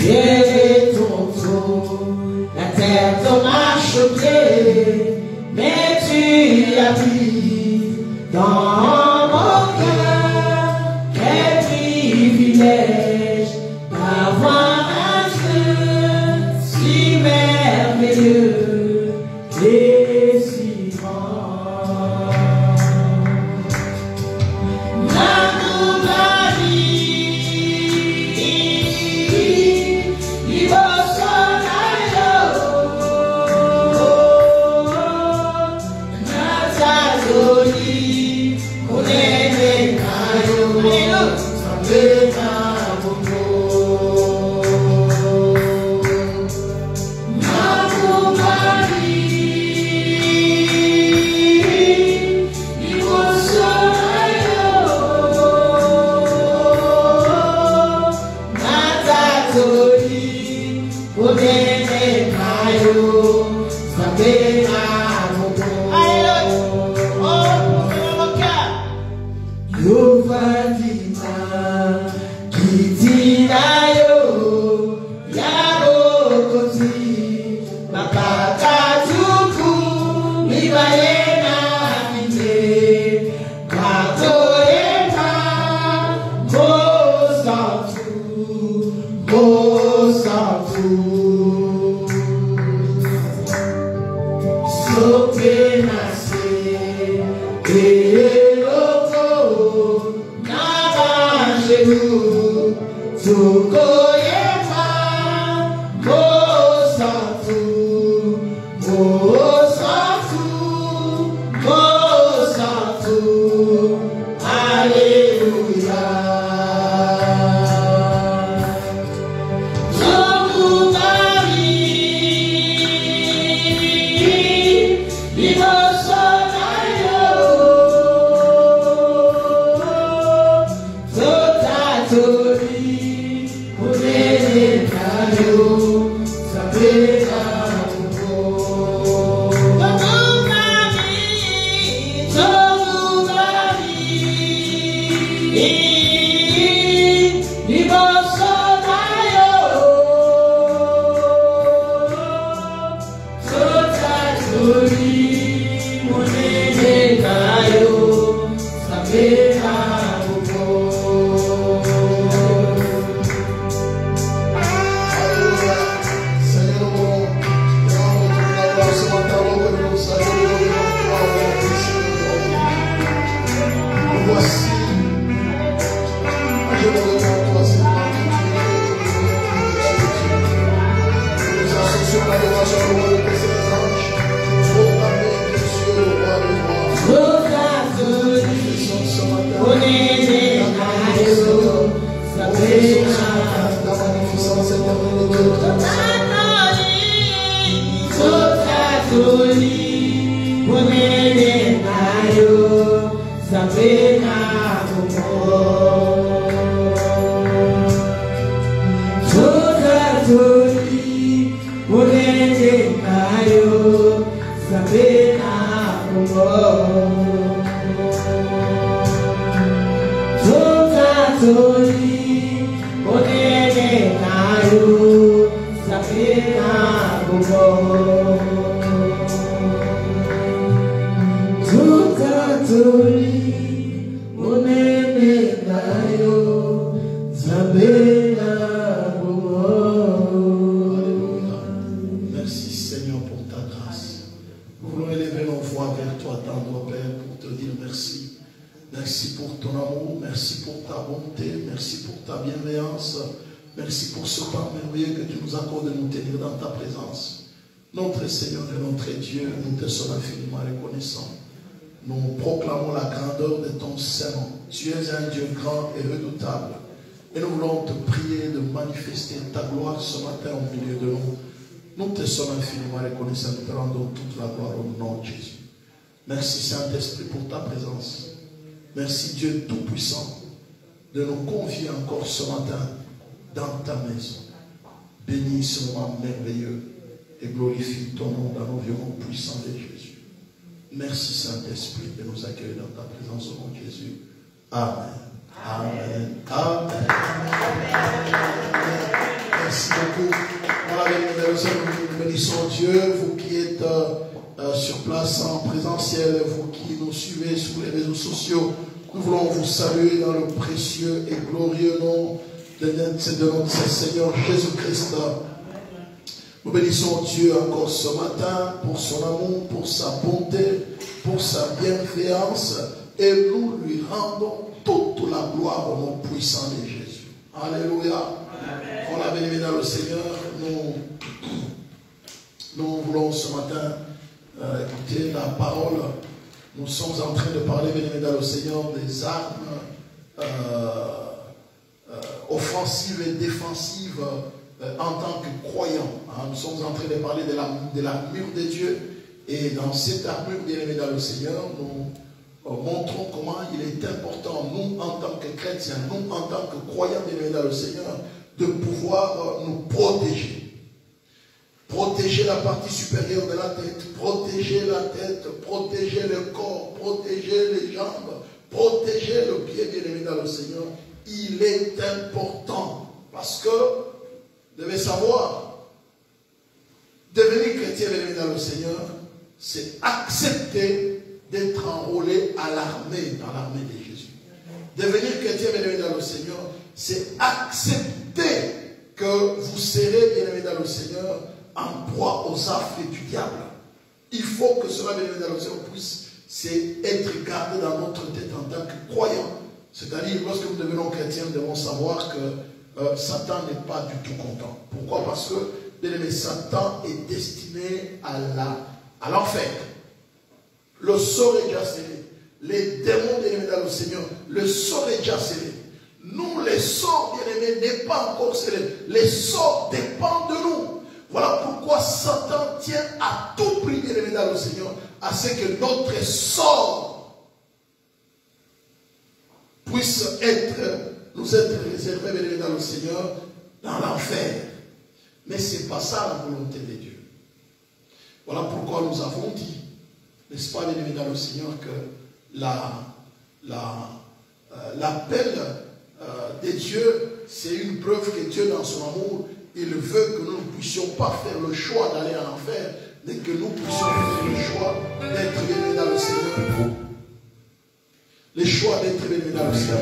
et ton trône, la terre te marche au pied, mais tu habites dans mon cœur. Quel privilège d'avoir un Dieu si merveilleux et si grand. Notre Seigneur et notre Dieu, nous te sommes infiniment reconnaissants. Nous proclamons la grandeur de ton Saint. Tu es un Dieu grand et redoutable. Et nous voulons te prier de manifester ta gloire ce matin au milieu de nous. Nous te sommes infiniment reconnaissants. Nous te rendons toute la gloire au nom de Jésus. Merci Saint-Esprit pour ta présence. Merci Dieu Tout-Puissant de nous convier encore ce matin dans ta maison. Bénis ce moment merveilleux et glorifie ton nom dans nos vies au nom puissant de Jésus. Merci Saint-Esprit de nous accueillir dans ta présence au nom de Jésus. Amen. Amen. Amen. Amen. Merci. Dieu, vous qui êtes sur place en présentiel, vous qui nous suivez sur les réseaux sociaux, nous voulons vous saluer dans le précieux et glorieux nom de notre Seigneur Jésus-Christ. Nous bénissons Dieu encore ce matin pour son amour, pour sa bonté, pour sa bienveillance, et nous lui rendons toute la gloire au nom puissant de Jésus. Alléluia. Pour la bénédiction dans le Seigneur, nous voulons ce matin écouter la parole. Nous sommes en train de parler, bénédiction dans le Seigneur, des armes offensives et défensives en tant que croyants. Nous sommes en train de parler de l'armure de Dieu. Et dans cette armure, bien-aimés dans le Seigneur, nous montrons comment il est important, nous en tant que chrétiens, nous en tant que croyants, bien-aimés dans le Seigneur, de pouvoir nous protéger. Protéger la partie supérieure de la tête, protéger la tête, protéger le corps, protéger les jambes, protéger le pied, bien-aimé dans le Seigneur. Il est important parce que vous devez savoir, devenir chrétien, bien-aimé dans le Seigneur, c'est accepter d'être enrôlé à l'armée, dans l'armée de Jésus. Devenir chrétien, bien-aimé dans le Seigneur, c'est accepter que vous serez, bien-aimé dans le Seigneur, en proie aux affres du diable. Il faut que cela, bien-aimé dans le Seigneur, puisse être gardé dans notre tête en tant que croyant. C'est-à-dire, lorsque nous devenons chrétiens, nous devons savoir que Satan n'est pas du tout content. Pourquoi? Parce que, bien-aimé, Satan est destiné à l'enfer. Le sort est déjà scellé. Les démons, bien-aimés dans le Seigneur, le sort est déjà scellé. Nous, les sorts, bien-aimés, n'est pas encore scellé. Les sorts dépendent de nous. Voilà pourquoi Satan tient à tout prix, bien-aimés dans le Seigneur, à ce que notre sort puisse nous être réservé, bien-aimés dans le Seigneur, dans l'enfer. Mais ce n'est pas ça la volonté de Dieu. Voilà pourquoi nous avons dit, n'est-ce pas, bien-aimés dans le Seigneur, que l'appel de Dieu, c'est une preuve que Dieu, dans son amour, il veut que nous ne puissions pas faire le choix d'aller en enfer, mais que nous puissions faire le choix d'être bénis dans le Seigneur. Le choix d'être bénis dans le Seigneur.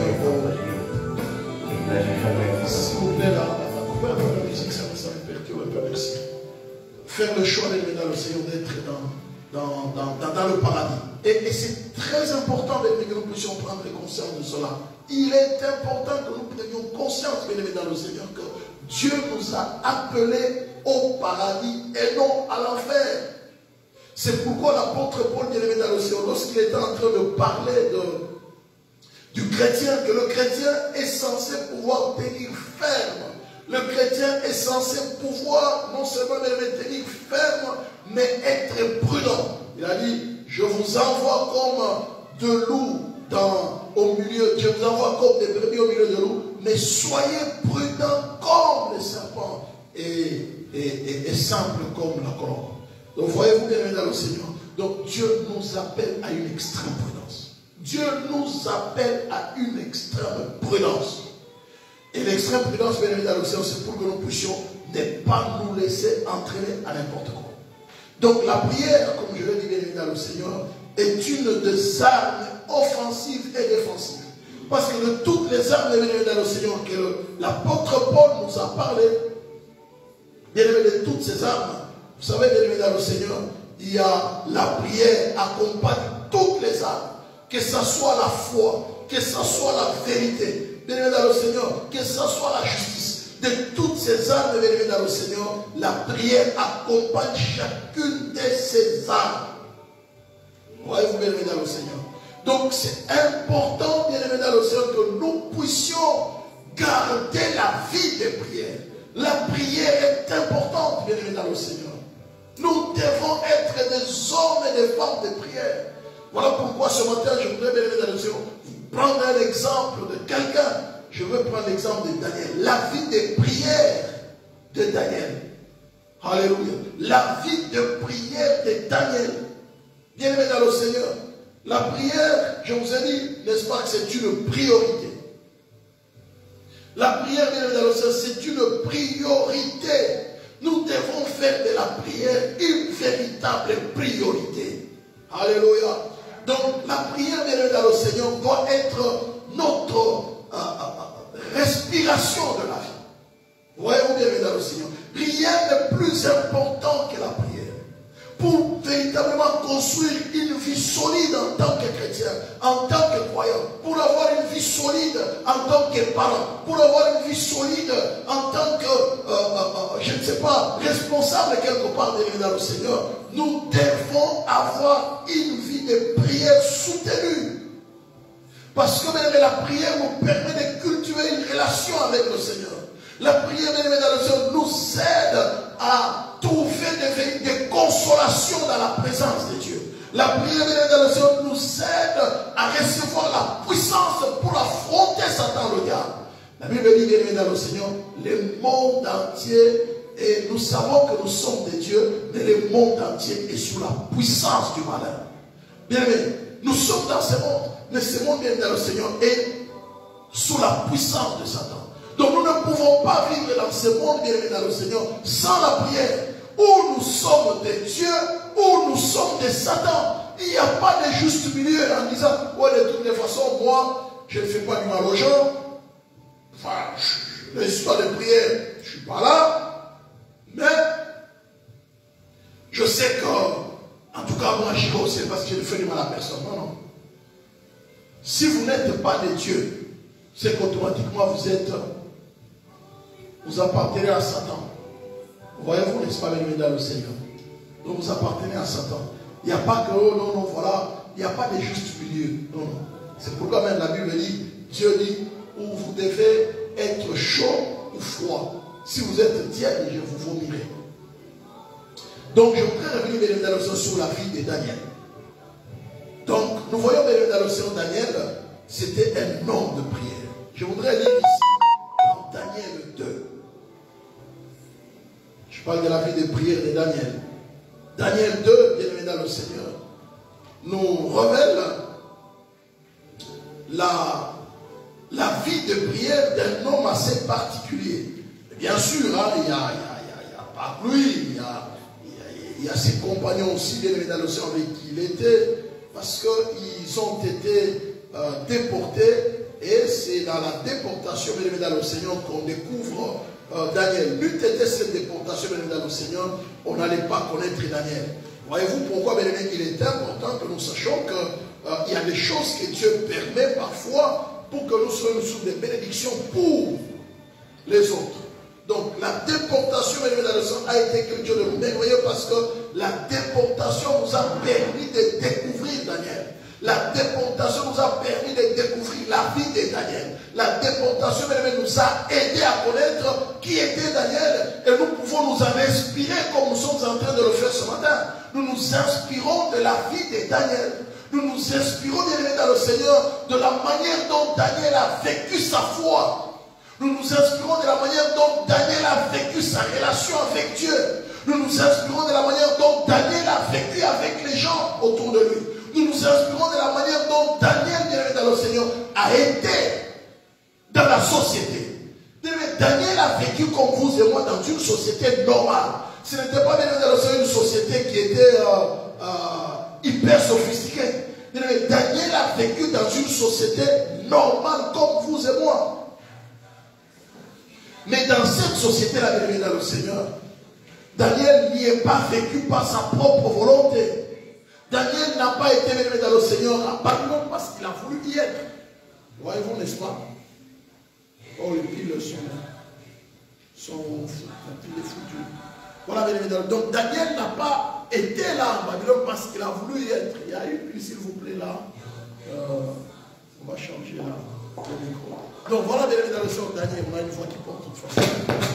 S'il vous plaît, coupez un peu la musique, ça me perturbe un peu, merci. Faire le choix d'être bénis dans le Seigneur, d'être dans le paradis. Et c'est très important que nous puissions prendre conscience de cela. Il est important que nous prenions conscience, bien-aimés dans le Seigneur, que Dieu nous a appelés au paradis et non à l'enfer. C'est pourquoi l'apôtre Paul, bien-aimé dans le Seigneur, lorsqu'il était en train de parler du chrétien, que le chrétien est censé pouvoir tenir ferme. Le chrétien est censé pouvoir non seulement tenir ferme, mais être prudent. Il a dit, je vous envoie comme de loups au milieu, je vous envoie comme des brebis au milieu de loups, mais soyez prudents comme les serpents et simples comme la colombe. Donc voyez-vous, bien-aimés dans le Seigneur. Donc Dieu nous appelle à une extrême prudence. Dieu nous appelle à une extrême prudence. Et l'extrême prudence, bien-aimés dans le Seigneur, c'est pour que nous puissions ne pas nous laisser entraîner à n'importe quoi. Donc la prière, comme je l'ai dit, bien-aimés dans le Seigneur, est une des armes offensives et défensives. Parce que de toutes les armes, bien-aimés dans le Seigneur, que l'apôtre Paul nous a parlé, bien-aimés, de toutes ces armes, vous savez, bien-aimés dans le Seigneur, il y a la prière accompagne toutes les armes. Que ce soit la foi, que ce soit la vérité, bien-aimés dans le Seigneur, que ce soit la justice. De toutes ces armes, bien-aimés dans le Seigneur, la prière accompagne chacune de ces armes. Voyez-vous, bien-aimés dans le Seigneur. Donc c'est important, bien-aimés dans le Seigneur, que nous puissions garder la vie des prières. La prière est importante, bien-aimés dans le Seigneur. Nous devons être des hommes et des femmes de prière. Voilà pourquoi ce matin, je voudrais, bien-aimés dans le Seigneur, vous prendre un exemple de quelqu'un. Je veux prendre l'exemple de Daniel. La vie de prière de Daniel. Alléluia. La vie de prière de Daniel. Bien-aimés dans le Seigneur. La prière, je vous ai dit, n'est-ce pas, que c'est une priorité. La prière, bien-aimés dans le Seigneur, c'est une priorité. Nous devons faire faire de la prière une véritable priorité. Alléluia. Donc la prière, bien dans le Seigneur, doit être notre respiration de la vie. Voyez-vous bien dans le Seigneur. Rien n'est plus important que la prière. Pour véritablement construire une vie solide en tant que chrétien, en tant que croyant, pour avoir une vie solide en tant que parent, pour avoir une vie solide en tant que, je ne sais pas, responsable quelque part dans le Seigneur, nous devons avoir une vie de prière soutenue. Parce que même la prière nous permet de cultiver une relation avec le Seigneur. La prière, bien dans le Seigneur, nous aide à trouver des consolations dans la présence de Dieu. La prière, bien dans le Seigneur, nous aide à recevoir la puissance pour affronter Satan, le diable. La Bible dit, bien dans le Seigneur, le monde entier, et nous savons que nous sommes des dieux, mais le monde entier est sous la puissance du malin. Bien aimé, nous sommes dans ce monde, mais ce monde, bien dans le Seigneur, est sous la puissance de Satan. Donc nous ne pouvons pas vivre dans ce monde, bien aimé, dans le Seigneur, sans la prière. Ou nous sommes des dieux, ou nous sommes des Satan. Il n'y a pas de juste milieu en disant, ouais, de toutes les façons, moi, je ne fais pas du mal aux gens. Enfin, l'histoire de prière, je ne suis pas là. Mais, je sais que, en tout cas, moi, je ne sais pas si je ne fais du mal à personne. Non, non. Si vous n'êtes pas des dieux, c'est qu'automatiquement vous appartenez à Satan. Voyez-vous, n'est-ce pas, bien dans le Seigneur? Donc vous appartenez à Satan. Il n'y a pas que, oh non, non, voilà, il n'y a pas de juste milieu. Non, non. C'est pourquoi même la Bible dit, Dieu dit, où vous devez être chaud ou froid. Si vous êtes tiède, je vous vomirai. Donc je voudrais revenir bien dans le Seigneur sur la vie de Daniel. Donc nous voyons bien dans le Seigneur Daniel, c'était un homme de prière. Je voudrais lire ici, dans Daniel 2. Je parle de la vie de prière de Daniel. Daniel 2, bien aimé dans le Seigneur, nous révèle la vie de prière d'un homme assez particulier. Et bien sûr, hein, il n'y a pas que lui, il y a ses compagnons aussi, bien aimé dans le Seigneur, avec qui il était, parce qu'ils ont été déportés. Et c'est dans la déportation, bien aimé dans le Seigneur, qu'on découvre Daniel. N'eût été cette déportation, bien aimé dans le Seigneur, on n'allait pas connaître Daniel. Voyez-vous pourquoi, bien aimé, il est important que nous sachions qu'il y a des choses que Dieu permet parfois pour que nous soyons sous des bénédictions pour les autres. Donc la déportation, bien aimé dans le Seigneur, a été quelque chose de merveilleux parce que la déportation nous a permis de découvrir Daniel. La déportation nous a permis de découvrir la vie de Daniel. La déportation nous a aidé à connaître qui était Daniel. Et nous pouvons nous en inspirer comme nous sommes en train de le faire ce matin. Nous nous inspirons de la vie de Daniel. Nous nous inspirons, bien-aimés dans le Seigneur, de la manière dont Daniel a vécu sa foi. Nous nous inspirons de la manière dont Daniel a vécu sa relation avec Dieu. Nous nous inspirons de la manière dont Daniel a vécu avec les gens autour de lui. Nous nous inspirons de la manière dont Daniel, bien-aimé dans le Seigneur, a été dans la société. Daniel a vécu comme vous et moi dans une société normale. Ce n'était pas, bien-aimé dans le Seigneur, une société qui était hyper sophistiquée. Daniel a vécu dans une société normale comme vous et moi. Mais dans cette société-là, bien-aimé dans le Seigneur, Daniel n'y est pas vécu par sa propre volonté. Daniel n'a pas été aimé dans le Seigneur à Babylone parce qu'il a voulu y être. Voyez-vous, n'est-ce pas? Oh, les piles sont foutues. Voilà, bien évidemment. Donc, Daniel n'a pas été là en Babylone parce qu'il a voulu y être. Il y a une pile, s'il vous plaît, là. On va changer là. Le micro. Donc, voilà, bien évidemment, le Daniel. On a une voix qui porte toute façon.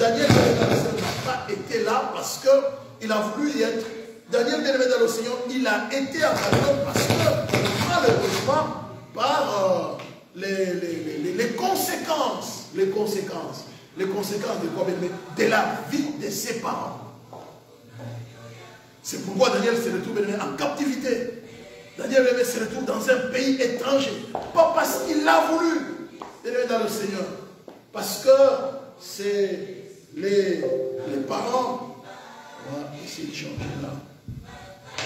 Daniel, bien évidemment, n'a pas été là parce qu'il a voulu y être. Daniel, bien aimé dans le Seigneur, il a été à Babylone parce que, malheureusement, par les conséquences de quoi, bien aimé? De la vie de ses parents. C'est pourquoi Daniel se retrouve, bien aimé, en captivité. Daniel, bien aimé, se retrouve dans un pays étranger. Pas parce qu'il l'a voulu, bien aimé dans le Seigneur. Parce que c'est les parents On va essayer de changer là.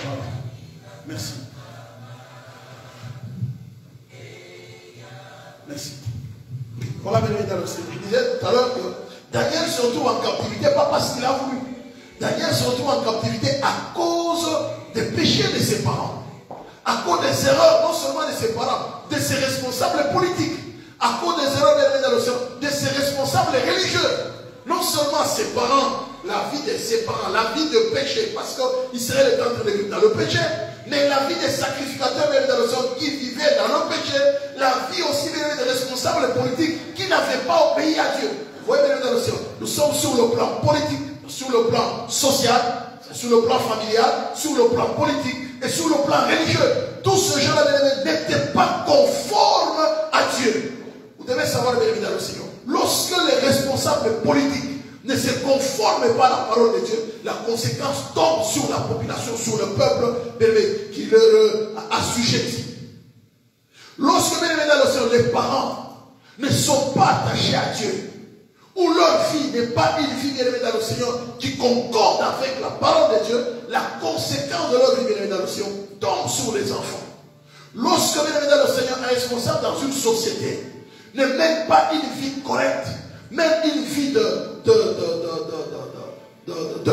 Voilà. Merci. Merci. Voilà, je disais tout à l'heure que Daniel se retrouve en captivité, pas parce qu'il a voulu. Daniel se retrouve en captivité à cause des péchés de ses parents. À cause des erreurs, non seulement de ses parents, de ses responsables politiques. À cause des erreurs de ses responsables religieux. Non seulement ses parents, la vie de ses parents, la vie de péché, parce qu'Israël est en train de vivre dans le péché, mais la vie des sacrificateurs qui vivaient dans le péché, la vie aussi des responsables politiques qui n'avaient pas obéi à Dieu. Vous voyez, nous sommes sur le plan politique, sur le plan social, sur le plan familial, sur le plan politique et sur le plan religieux. Tous ces gens-là n'étaient pas conformes à Dieu. Vous devez savoir, bien évidemment, Seigneur, lorsque les responsables politiques ne se conforment pas à la parole de Dieu, la conséquence tombe sur la population, sur le peuple qui leur assujettit. Lorsque, bien évidemment, les parents ne sont pas attachés à Dieu, ou leur vie n'est pas une vie, bien évidemment, Seigneur, qui concorde avec la parole de Dieu, la conséquence de leur vie, bien évidemment, Seigneur, tombe sur les enfants. Lorsque, bien évidemment, Seigneur, un responsable dans une société ne mène pas une vie correcte, même une vie de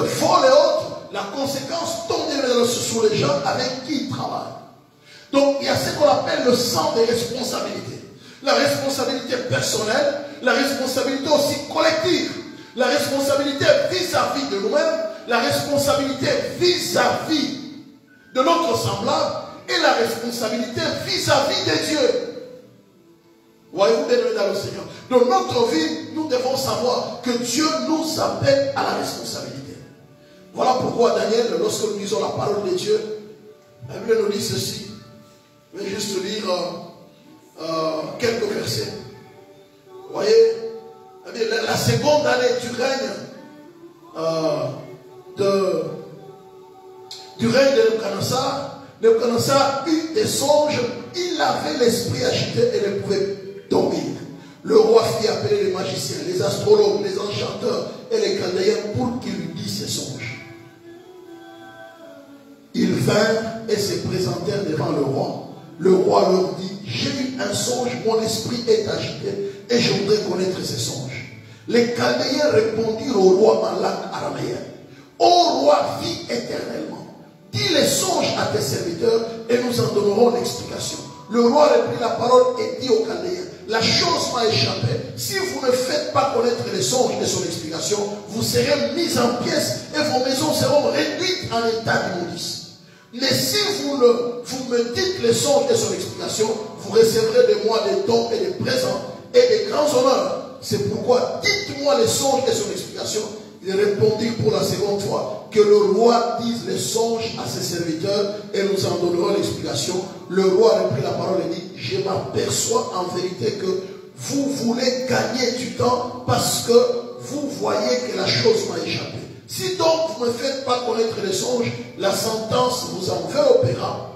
vol et autres, la conséquence tombe sur les gens avec qui il travaille. Donc il y a ce qu'on appelle le sens des responsabilités. La responsabilité personnelle, la responsabilité aussi collective, la responsabilité vis-à-vis de nous-mêmes, la responsabilité vis-à-vis de notre semblable et la responsabilité vis-à-vis de Dieu. Voyez-vous, bien dans le Seigneur. Dans notre vie, nous devons savoir que Dieu nous appelle à la responsabilité. Voilà pourquoi Daniel, lorsque nous lisons la parole de Dieu, la Bible nous dit ceci. Je vais juste lire quelques versets. Vous voyez, la seconde année du règne de Nebuchadnezzar eut des songes, il avait l'esprit agité et ne pouvait dormir. Le roi fit appeler les magiciens, les astrologues, les enchanteurs et les chaldéens pour qu'ils lui disent ses songes. Ils vinrent et se présentèrent devant le roi. Le roi leur dit, j'ai eu un songe, mon esprit est agité et je voudrais connaître ces songes. Les chaldéens répondirent au roi en langue araméenne. Ô roi, vis éternellement. Dis les songes à tes serviteurs et nous en donnerons l'explication. Le roi reprit la parole et dit aux chaldéens, la chose m'a échappé. Si vous ne faites pas connaître les songes et son explication, vous serez mis en pièces et vos maisons seront réduites en état d'immondice. Mais si vous me dites les songes et son explication, vous recevrez de moi des dons et des présents et des grands honneurs. C'est pourquoi dites-moi les songes et son explication. Il répondit pour la seconde fois que le roi dise les songes à ses serviteurs et nous en donnerons l'explication. Le roi reprit la parole et dit, je m'aperçois en vérité que vous voulez gagner du temps parce que vous voyez que la chose m'a échappé. Si donc vous ne me faites pas connaître les songes, la sentence vous enveloppera.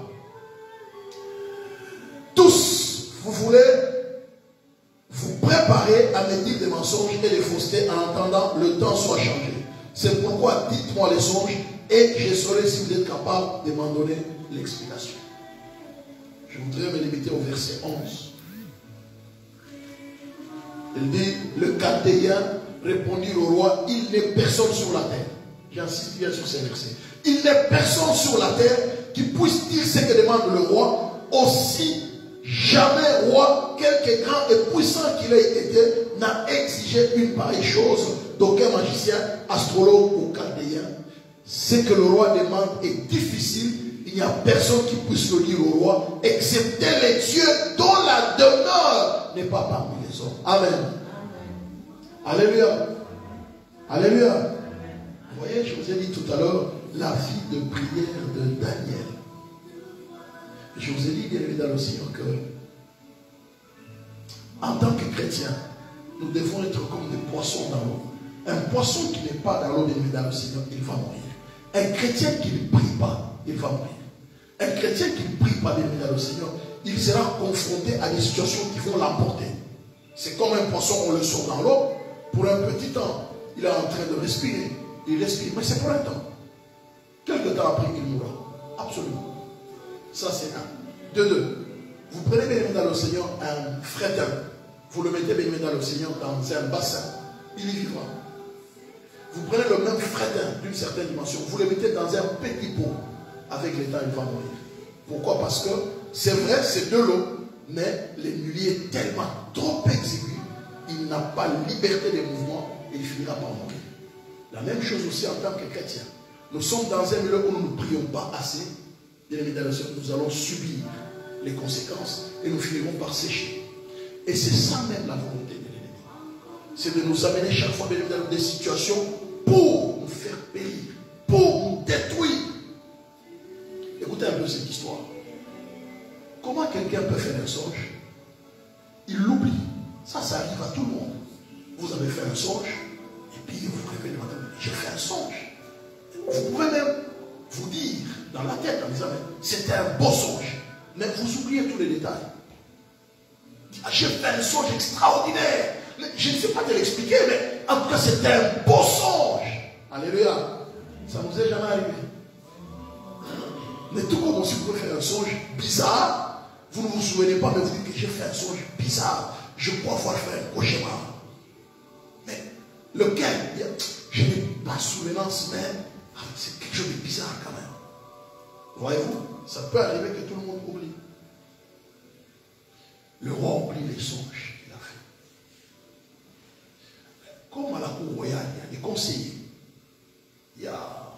Tous, vous voulez vous préparer à me dire des mensonges et des faussetés en attendant le temps soit changé. C'est pourquoi dites-moi les songes et je saurai si vous êtes capable de m'en donner l'explication. Je voudrais me limiter au verset 11. Il dit, le Chaldéen répondit au roi, il n'est personne sur la terre. J'insiste bien sur ces versets. Il n'est personne sur la terre qui puisse dire ce que demande le roi, aussi jamais roi, quelque grand et puissant qu'il ait été, n'a exigé une pareille chose d'aucun magicien, astrologue ou chaldéen. Ce que le roi demande est difficile. Il n'y a personne qui puisse le dire au roi, excepté les dieux dont la demeure n'est pas parmi les hommes. Amen. Alléluia. Alléluia. Vous voyez, je vous ai dit tout à l'heure, la vie de prière de Daniel. Je vous ai dit, bien évidemment, Seigneur, que en tant que chrétien, nous devons être comme des poissons dans l'eau. Un poisson qui n'est pas dans l'eau, bien évidemment, Seigneur, il va mourir. Un chrétien qui ne prie pas, il va mourir. Un chrétien qui ne prie pas, bien évidemment, Seigneur, il sera confronté à des situations qui vont l'emporter. C'est comme un poisson, on le sort dans l'eau, pour un petit temps, il est en train de respirer. Il respire, mais c'est pour un temps. Quelque temps après, il mourra. Absolument. Ça, c'est un. De deux. Vous prenez bien dans le Seigneur un fretin. Vous le mettez bien dans le Seigneur dans un bassin. Il y vivra. Vous prenez le même fretin d'une certaine dimension. Vous le mettez dans un petit pot. Avec le temps, il va mourir. Pourquoi? Parce que c'est vrai, c'est de l'eau. Mais l'aiguille est tellement trop exigu. Il n'a pas liberté de mouvement et il finira par mourir. La même chose aussi en tant que chrétien. Nous sommes dans un milieu où nous ne prions pas assez. Bien évidemment, nous allons subir les conséquences et nous finirons par sécher. Et c'est ça même la volonté de l'ennemi. C'est de nous amener chaque fois dans des situations pour nous faire périr, pour nous détruire. Écoutez un peu cette histoire. Comment quelqu'un peut faire un songe? Il l'oublie. Ça arrive à tout le monde. Vous avez fait un songe, et puis vous vous réveillez le matin, j'ai fait un songe. Vous pouvez même vous dire dans la tête en disant, c'était un beau songe. Mais vous oubliez tous les détails. J'ai fait un songe extraordinaire. Je ne sais pas te l'expliquer, mais en tout cas, c'était un beau songe. Alléluia. Ça ne nous est jamais arrivé. Mais tout comme si vous pouvez faire un songe bizarre, vous ne vous souvenez pas, mais vous dites que j'ai fait un songe bizarre. Je crois avoir fait un cauchemar. Mais lequel? Je n'ai pas souvenance, mais c'est quelque chose de bizarre quand même. Voyez-vous, ça peut arriver que tout le monde oublie. Le roi oublie les songes qu'il a fait. Comme à la cour royale, il y a des conseillers. Il y a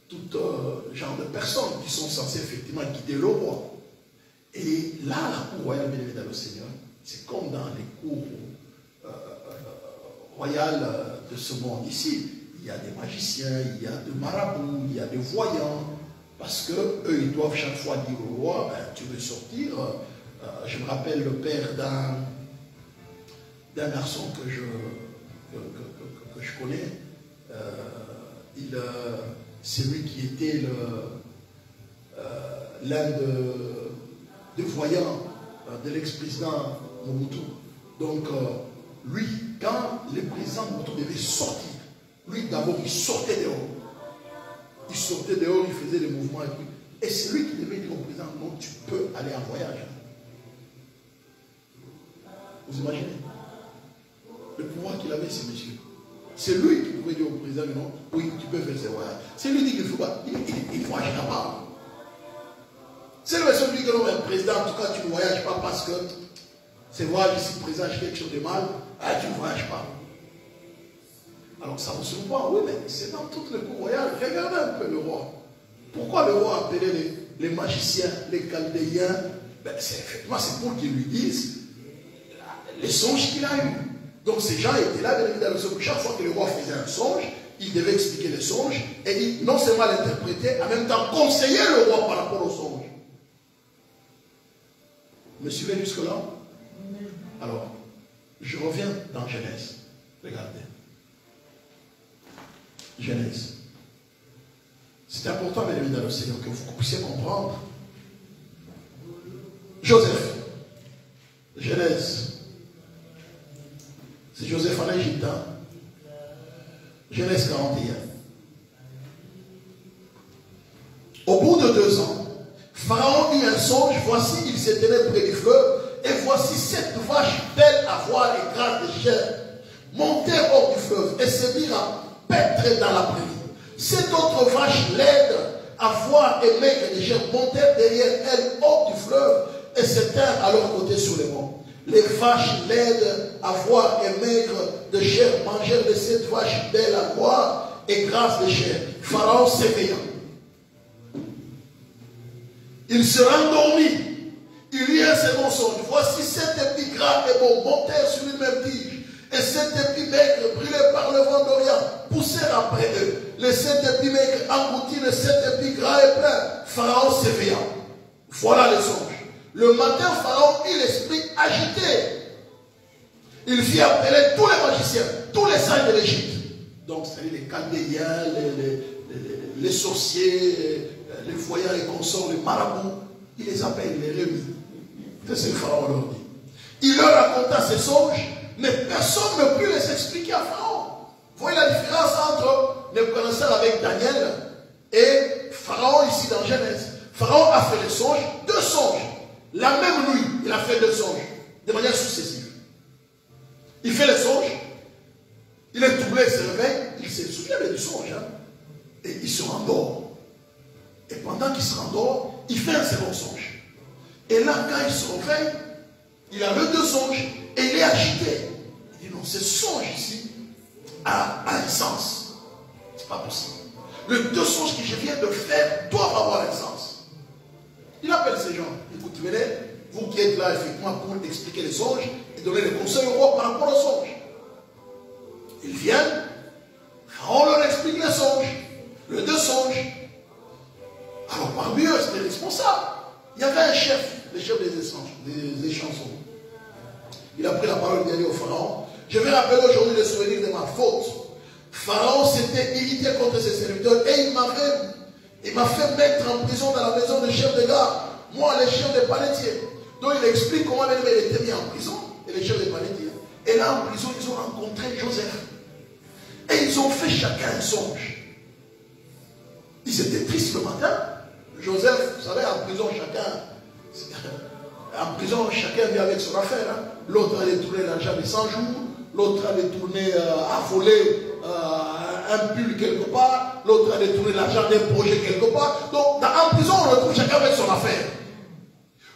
tout genre de personnes qui sont censées effectivement guider le roi. Et là, la cour royale, bien évidemment, le Seigneur, c'est comme dans les cours royales de ce monde ici. Il y a des magiciens, il y a des marabouts, il y a des voyants. Parce qu'eux, ils doivent chaque fois dire au roi, tu veux sortir. Je me rappelle le père d'un garçon que je connais. C'est lui qui était l'un des voyants de l'ex-président Mobutu. Donc, lui, quand le président Mobutu devait sortir, lui d'abord, il sortait dehors. Il sortait dehors, il faisait des mouvements. Et c'est lui qui devait dire au président, non, tu peux aller en voyage. Vous imaginez? Le pouvoir qu'il avait, ce monsieur. C'est lui qui pouvait dire au président, non, oui, tu peux faire ces voyages. C'est lui qui dit qu'il ne faut pas. Il ne voyagera pas. C'est le seul qui dit que non, mais président, en tout cas, tu ne voyages pas parce que ces voyages ici présentent quelque chose de mal. Tu ne voyages pas. Alors ça vous surprend, oui, mais c'est dans toutes les cours royales. Regardez un peu le roi. Pourquoi le roi a appelé les magiciens, les chaldéens? Effectivement, c'est pour qu'ils lui disent les songes qu'il a eus. Donc ces gens étaient là, bien évidemment, chaque fois que le roi faisait un songe, il devait expliquer les songes, et il non seulement l'interpréter, en même temps conseiller le roi par rapport aux songes. Me suivez jusque-là? Alors, je reviens dans Genèse. Regardez. Genèse. C'est important, bien évidemment, Seigneur, que vous puissiez comprendre. Joseph. Genèse. C'est Joseph en Égypte. Genèse 41. Au bout de 2 ans, Pharaon eut un songe. Voici, il se tenait près du fleuve. Et voici 7 vaches belles à voir et grasses de chair montèrent hors du fleuve et se mirent à paître dans la prairie. 7 autres vaches laides à voir et maigres de chair montèrent derrière elles hors du fleuve et se tinrent à leur côté sur les monts. Les vaches laides à voir et maigres de chair mangèrent les 7 vaches belles à voir et grasses de chair. Pharaon s'éveilla. Il se rendormit. Il eut un second songe. Voici 7 épis gras et bons montèrent sur une même tige. Et 7 épis maigres brûlés par le vent d'Orient poussèrent après eux. Les 7 épis maigres engloutirent les 7 épis gras et pleins. Pharaon s'éveilla. Voilà le songe. Le matin, Pharaon eut l'esprit agité. Il fit appeler tous les magiciens, tous les sages de l'Égypte. Donc, c'est-à-dire les chaldéens, les sorciers, les voyants et consorts, les marabouts. Il les appelle, il les réunit. C'est ce que Pharaon leur dit. Il leur raconta ses songes, mais personne ne put les expliquer à Pharaon. voyez la différence entre Nebuchadnezzar avec Daniel et Pharaon ici dans Genèse. Pharaon a fait les songes, 2 songes. La même nuit, il a fait 2 songes, de manière successive. Il fait les songes, il est troublé, il se réveille, il se souvient du songe, hein, et il se rendort. Et pendant qu'il se rendort, il fait un second songe. Et là, quand il se réveille, il a le 2 songes et il est agité. Il dit non, ce songe ici a un sens. C'est pas possible. Les 2 songes que je viens de faire doivent avoir un sens. Il appelle ces gens. Écoute, venez, vous qui êtes là effectivement pour expliquer les songes et donner des conseils au roi par rapport aux songes. Ils viennent, Pharaon leur explique les songes, les 2 songes. Alors parmi eux, c'était responsable. Il y avait un chef, le chef des chansons. Il a pris la parole et il a dit au Pharaon, je vais rappeler aujourd'hui le souvenir de ma faute. Pharaon s'était irrité contre ses serviteurs et il m'a fait mettre en prison dans la maison du chef de garde. Moi, le chef des palettiers. Donc il explique comment il était mis en prison, et le chef des palettiers. Et là, en prison, ils ont rencontré Joseph. Et ils ont fait chacun un songe. Ils étaient tristes le matin. Joseph, vous savez, en prison, chacun vient avec son affaire. Hein. L'autre allait tourner l'argent de 100 jours. L'autre allait tourner affoler un pull quelque part. L'autre allait tourner l'argent d'un projet quelque part. Donc, en prison, on retrouve chacun avec son affaire.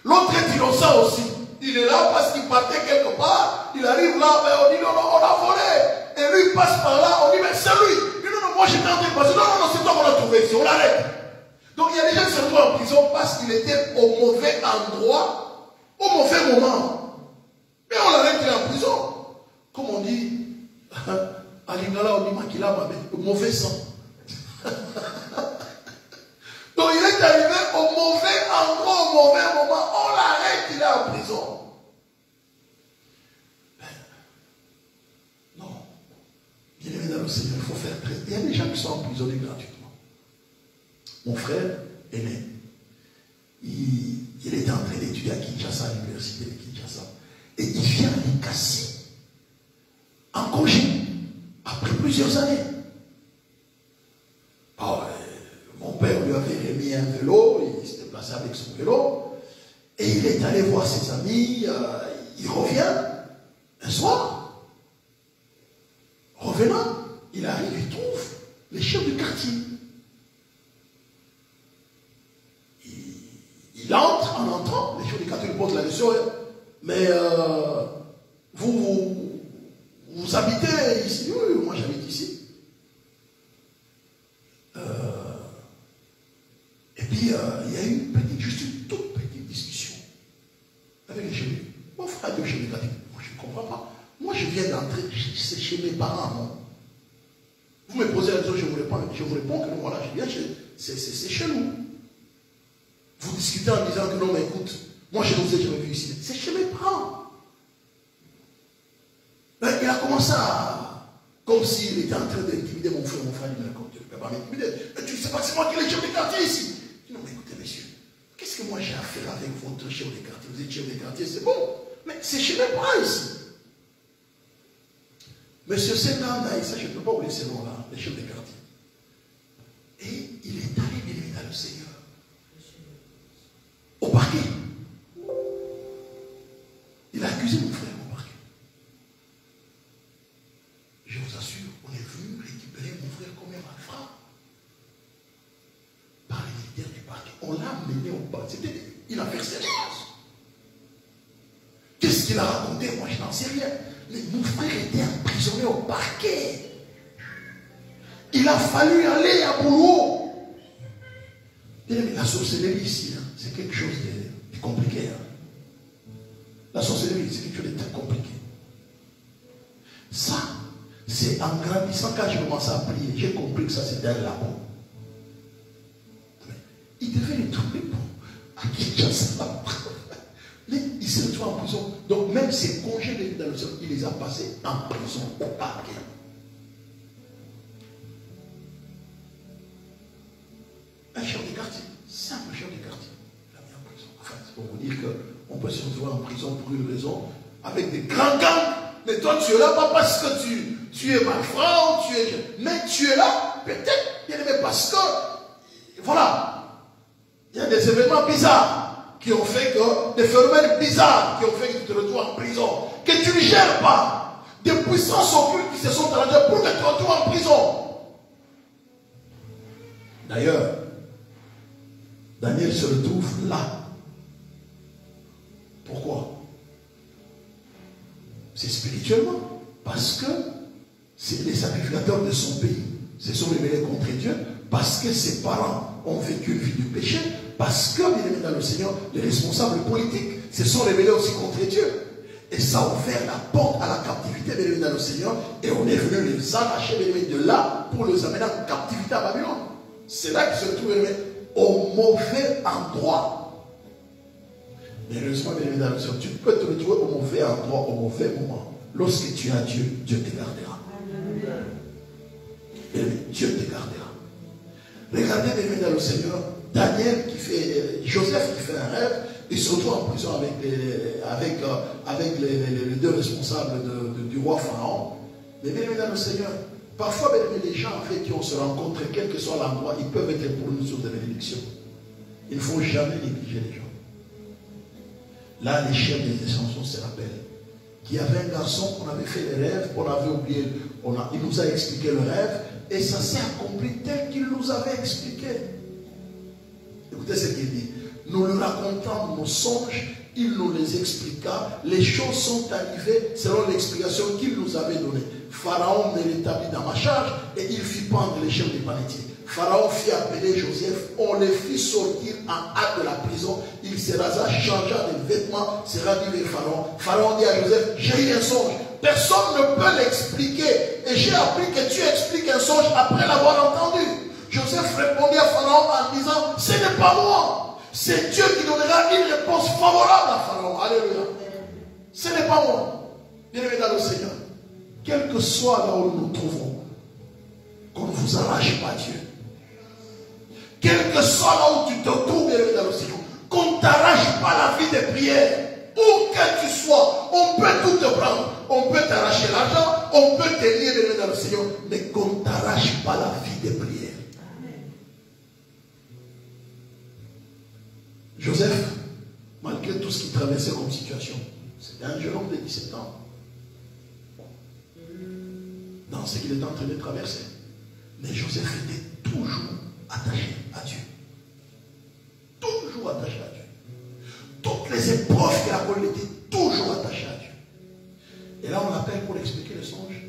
L'autre est innocent aussi. Il est là parce qu'il partait quelque part. Il arrive là, mais on dit non, on a volé. Et lui, il passe par là, on dit mais c'est lui. Il dit non, moi j'étais en train de passer. Non, c'est toi qu'on a trouvé ici, on l'arrête. Donc il y a des gens qui se retrouvent en prison parce qu'il était au mauvais endroit, au mauvais moment. Mais on l'arrête, il est en prison. Comme on dit, à Lingala, on dit Makila, au mauvais sang. Donc il est arrivé au mauvais endroit, au mauvais moment. On l'arrête, il est en prison. Non. Bien aimé dans le Seigneur, il faut faire très. Il y a des gens qui sont emprisonnés gratuitement. Mon frère aîné, il était en train d'étudier à Kinshasa, à l'université de Kinshasa. Et il vient à Linkasi, en congé, après plusieurs années. Oh, mon père lui avait remis un vélo, il s'était placé avec son vélo, et il est allé voir ses amis, il revient un soir. Revenant, il arrive, il trouve les chefs du quartier. Il entre, en entrant, les chefs du quartier lui posent la question, mais vous habitez ici? Oui, moi j'habite ici. Et puis, il y a eu juste une toute petite discussion avec les chefs. Mon frère de chef du quartier, moi je ne comprends pas. Moi je viens d'entrer, c'est chez mes parents, non? Vous me posez la question, je vous réponds que non, voilà, je viens, c'est chez nous. Vous discutez en disant que non, mais écoute, moi je ne vous ai jamais vu ici. C'est chez mes parents. Là, il a commencé à, comme s'il était en train d'intimider mon frère. Mon frère dit, mais comme tu ne peux pas m'intimider. Tu ne sais pas que c'est moi qui ai le chef de quartier ici. Je dis, non, mais écoutez, messieurs, qu'est-ce que moi j'ai à faire avec votre chef de quartier? Vous êtes chef de quartier, c'est bon. Mais c'est chez mes parents ici. Monsieur Sénat, ça je ne peux pas vous laisser long là, le chef de quartier. Et il est allé bénir dans le Seigneur. Au parquet. Il a accusé mon frère au parquet. Je vous assure, on est venu récupérer mon frère comme un malfrat. Par les militaires du parquet. On l'a mené au parquet. Il a versé les choses. Qu'est-ce qu'il a raconté? Moi, je n'en sais rien. Mais mon frère était emprisonné au parquet. Il a fallu aller à Boulot. Mais la sorcellerie ici, hein, c'est quelque chose de compliqué. Hein. La sorcellerie, c'est quelque chose de très compliqué. Ça, c'est en grandissant, quand j'ai commencé à prier, j'ai compris que ça c'était un labo. Il devait les trouver pour à Kinshasa. Mais il s'est retrouvé en prison. Donc même ses congés de vie dans le ciel, il les a passés en prison au parquet. Un chef de quartier, simple chef de quartier, il l'a mis en prison. Enfin, c'est pour vous dire qu'on peut se retrouver en prison pour une raison, avec des grands gangs Mais toi, tu es là pas parce que tu es malfrant, mais tu es là, peut-être, bien aimé, parce que, voilà, il y a des événements bizarres qui ont fait que, des phénomènes bizarres qui ont fait que tu te retrouves en prison, que tu ne gères pas, des puissances occultes qui se sont arrangées pour que tu te retrouves en prison. D'ailleurs, Daniel se retrouve là. Pourquoi? C'est spirituellement. Parce que c'est les sacrificateurs de son pays se sont rebellés contre Dieu, parce que ses parents ont vécu une vie du péché, parce que, bien aimé dans le Seigneur, les responsables politiques se sont rebellés aussi contre Dieu. Et ça a ouvert la porte à la captivité, bien aimé dans le Seigneur, et on est venu les arracher, bien aimé, de là pour les amener en captivité à Babylone. C'est là qu'ils se retrouvent, bien aimé, au mauvais endroit. Mais heureusement, bien aimé dans le Seigneur, tu peux te retrouver au mauvais endroit, au mauvais moment. Lorsque tu as Dieu, Dieu te gardera. Bien aimé, Dieu te gardera. Regardez, bien aimé dans le Seigneur, Joseph qui fait un rêve, il se retrouve en prison avec les deux responsables du roi Pharaon. Mais bien aimé dans le Seigneur, parfois, bien aimé, les gens avec qui on se rencontre, quel que soit l'endroit, ils peuvent être pour nous sur des bénédictions. Il ne faut jamais négliger les gens. Là, les chefs des chansons se rappellent qu'il y avait un garçon, on avait fait les rêves, on avait oublié, il nous a expliqué le rêve, et ça s'est accompli tel qu'il nous avait expliqué. Écoutez ce qu'il dit. Nous lui racontons nos songes, il nous les expliqua, les choses sont arrivées selon l'explication qu'il nous avait donnée. Pharaon me l'établit dans ma charge, et il fit pendre les chefs des panetiers. Pharaon fit appeler Joseph, on les fit sortir en hâte de la prison, il se rasa, changea de vêtements, se rendit vers Pharaon. Pharaon dit à Joseph, j'ai eu un songe. Personne ne peut l'expliquer. Et j'ai appris que tu expliques un songe après l'avoir entendu. Joseph répondit à Pharaon en disant, ce n'est pas moi. C'est Dieu qui donnera une réponse favorable à Pharaon. Alléluia. Ce n'est pas moi. Bien-aimé dans le Seigneur, quel que soit là où nous nous trouvons, qu'on ne vous arrache pas Dieu. Quel que soit là où tu te trouves, bien-aimé dans le Seigneur, qu'on ne t'arrache pas la vie de prière. Où que tu sois, on peut tout te prendre. On peut t'arracher l'argent, on peut te lier, bien-aimé dans le Seigneur, mais qu'on ne t'arrache pas la vie de prière. Joseph, malgré tout ce qu'il traversait comme situation, c'était un jeune homme de 17 ans. Dans ce qu'il était en train de traverser. Mais Joseph était toujours attaché à Dieu. Toujours attaché à Dieu. Toutes les épreuves qu'il a connues, il était toujours attaché à Dieu. Et là, on l'appelle pour expliquer le songe.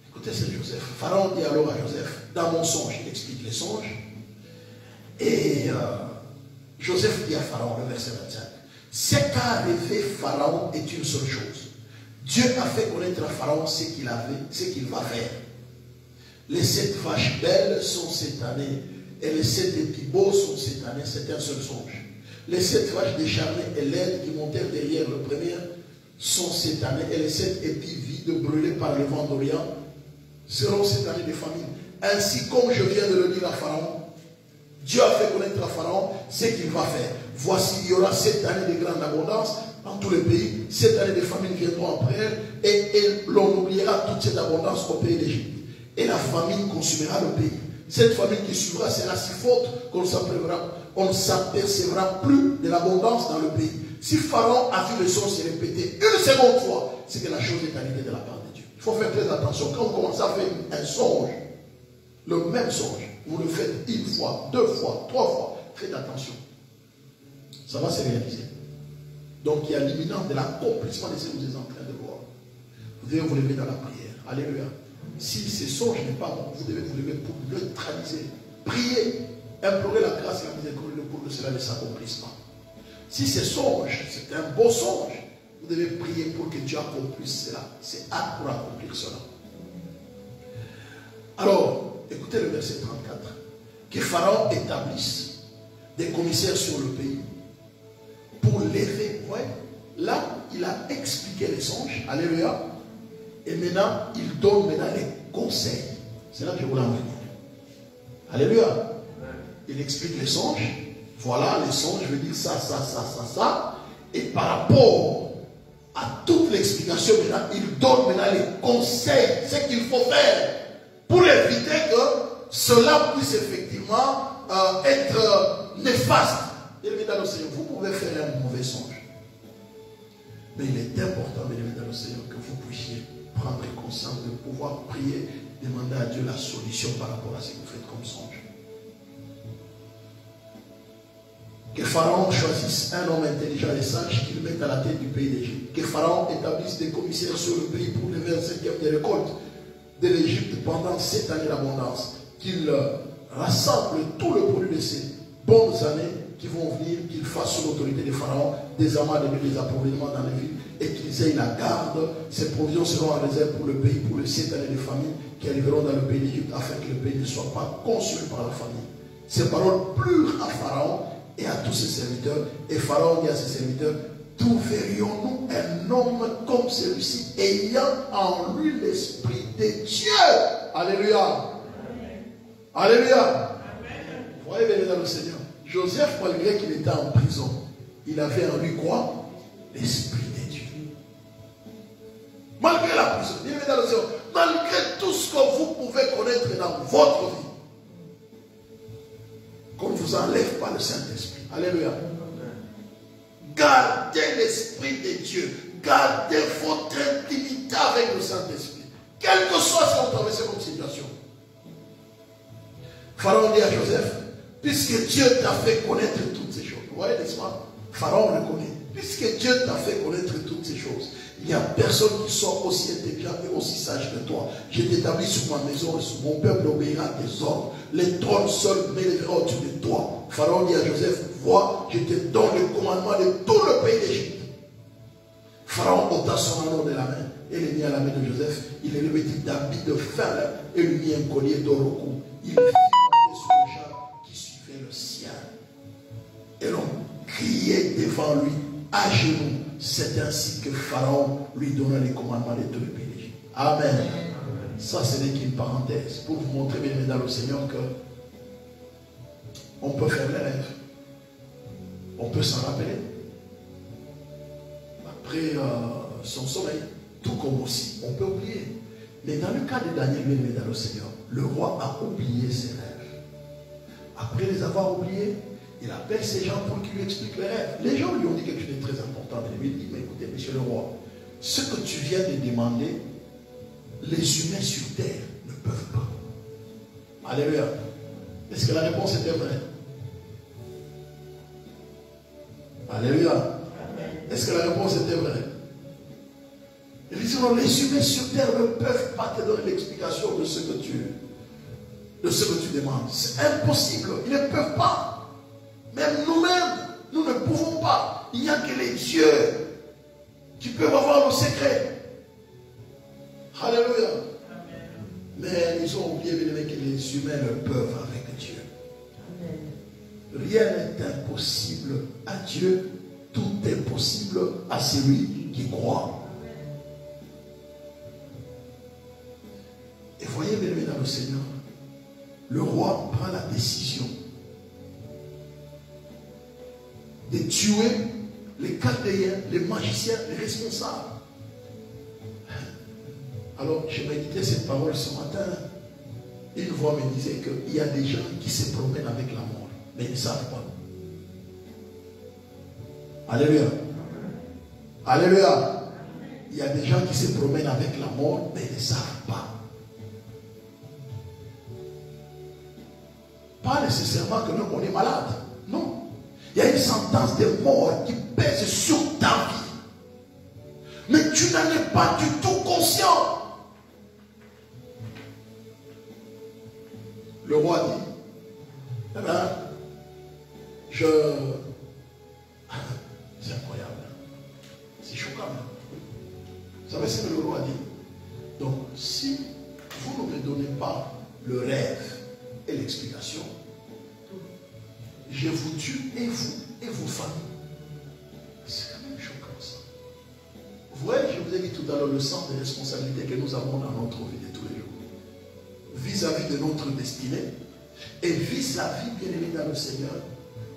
Écoutez, c'est Joseph. Pharaon dit alors à Joseph, dans mon songe, il explique les songes. Et Joseph dit à Pharaon, le verset 25, ce qu'a rêvé Pharaon est une seule chose. Dieu a fait connaître à Pharaon ce qu'il va faire. Les 7 vaches belles sont cette année, et les 7 épis beaux sont cette année. C'est un seul songe. Les 7 vaches décharnées et laides qui montèrent derrière le premier sont cette année, et les 7 épis vides brûlés par le vent d'Orient seront cette année de famine. Ainsi comme je viens de le dire à Pharaon, Dieu a fait connaître à Pharaon ce qu'il va faire. Voici, il y aura 7 années de grande abondance dans tous les pays. 7 années de famine viendront après elles, et l'on oubliera toute cette abondance au pays d'Égypte. Et la famine consumera le pays. Cette famine qui suivra sera si forte qu'on ne s'apercevra plus de l'abondance dans le pays. Si Pharaon a vu le son se répéter une seconde fois, c'est que la chose est arrivée de la part de Dieu. Il faut faire très attention. Quand vous commencez à faire un songe, le même songe, vous le faites 1 fois, 2 fois, 3 fois, faites attention. Ça va se réaliser. Donc il y a l'imminence de l'accomplissement de ce que vous êtes en train de voir. Vous devez vous lever dans la prière. Alléluia. Si ce songe n'est pas bon, vous devez vous lever pour neutraliser. Prier, implorer la grâce et la miséricorde pour que cela ne s'accomplisse pas. Si ce songe, c'est un beau songe, vous devez prier pour que Dieu accomplisse cela. C'est hâte pour accomplir cela. Alors, écoutez le verset 34. Que Pharaon établisse des commissaires sur le pays pour lever. Ouais, là, il a expliqué les songes. Alléluia. Et maintenant, il donne les conseils. C'est là que je voulais en venir. Alléluia. Il explique les songes. Voilà, les songes, je veux dire ça. Et par rapport à toute l'explication maintenant, il donne maintenant les conseils, ce qu'il faut faire pour éviter que cela puisse effectivement être néfaste. Bien-aimés dans le Seigneur, vous pouvez faire un mauvais songe. Mais il est important, bien-aimés dans le Seigneur, que vous puissiez prendre conscience de pouvoir prier, demander à Dieu la solution par rapport à ce que vous faites comme songe. Que Pharaon choisisse un homme intelligent et sage qu'il mette à la tête du pays d'Égypte. Que Pharaon établisse des commissaires sur le pays pour les 25e des récoltes de l'Égypte pendant 7 années d'abondance. Qu'il rassemble tout le produit de ces bonnes années qui vont venir, qu'il fasse sous l'autorité de Pharaon des amas de des approvisionnements dans les villes et qu'ils aient la garde. Ces provisions seront en réserve pour le pays, pour les 7 années de famine qui arriveront dans le pays d'Égypte afin que le pays ne soit pas consumé par la famine. Ces paroles plurent à Pharaon et à tous ses serviteurs. Et Pharaon dit à ses serviteurs, trouverions-nous un homme comme celui-ci ayant en lui l'esprit de Dieu? Alléluia. Alléluia. Vous voyez, bien dans le Seigneur, Joseph, malgré qu'il était en prison, il avait en lui quoi? L'esprit de Dieu. Malgré la prison, bien dans le Seigneur, malgré tout ce que vous pouvez connaître dans votre vie, qu'on ne vous enlève pas le Saint-Esprit. Alléluia. Gardez l'Esprit de Dieu. Gardez votre intimité avec le Saint-Esprit. Quel que soit ce que vous traversez comme situation. Pharaon dit à Joseph, puisque Dieu t'a fait connaître toutes ces choses. Vous voyez, n'est-ce pas? Pharaon reconnaît. Puisque Dieu t'a fait connaître toutes ces choses, il n'y a personne qui soit aussi intelligent et aussi sage que toi. Je t'établis sur ma maison et sur mon peuple obéira à tes ordres. Les trônes seuls m'élèveront au-dessus de toi. Pharaon dit à Joseph, vois, je te donne le commandement de tout le pays d'Égypte. Pharaon ôta son anneau de la main et le mit à la main de Joseph. Il le revêtit d'habits de fer et lui mit un collier d'or au cou. Il fit monter sur le char qui suivait le sien. Et l'on criait devant lui à genoux. C'est ainsi que Pharaon lui donna les commandements de tout le pays d'Égypte. Amen. Ça, ce n'est qu'une parenthèse pour vous montrer, bien aimé dans le Seigneur, que on peut faire les rêves. On peut s'en rappeler. Après son sommeil, tout comme aussi, on peut oublier. Mais dans le cas de Daniel, bien aimé dans le Seigneur, le roi a oublié ses rêves. Après les avoir oubliés, il appelle ces gens pour qu'ils lui expliquent les rêves. Les gens lui ont dit quelque chose de très important. Il lui dit, mais écoutez, monsieur le roi, ce que tu viens de demander, les humains sur terre ne peuvent pas. Alléluia. Est-ce que la réponse était vraie? Alléluia. Est-ce que la réponse était vraie? Il dit, non, les humains sur terre ne peuvent pas te donner l'explication de ce que tu demandes. C'est impossible. Ils ne peuvent pas. Même nous-mêmes, nous ne pouvons pas. Il n'y a que les dieux qui peuvent avoir nos secrets. Alléluia. Mais ils ont oublié que les humains le peuvent avec Dieu. Rien n'est impossible à Dieu. Tout est possible à celui qui croit. Et voyez, bien aimé dans le Seigneur, le roi prend la décision de tuer les chaldéens, les magiciens, les responsables. Alors, je méditais cette parole ce matin. Une voix me disait qu'il y a des gens qui se promènent avec la mort, mais ils ne savent pas. Alléluia. Alléluia. Il y a des gens qui se promènent avec la mort, mais ils ne savent pas. Pas nécessairement que nous, on est malade. Non. Il y a une sentence de mort qui pèse sur ta vie. Mais tu n'en es pas du tout conscient. Le roi dit, eh bien, c'est incroyable. C'est choquant. Vous savez ce que le roi dit? Donc, si vous ne me donnez pas le rêve et l'explication, je vous tue et vos familles. C'est quand même choquant ça. Vous voyez, je vous ai dit tout à l'heure le sens des responsabilités que nous avons dans notre vie de tous les jours. Vis-à-vis de notre destinée et vis-à-vis, bien aimé dans le Seigneur,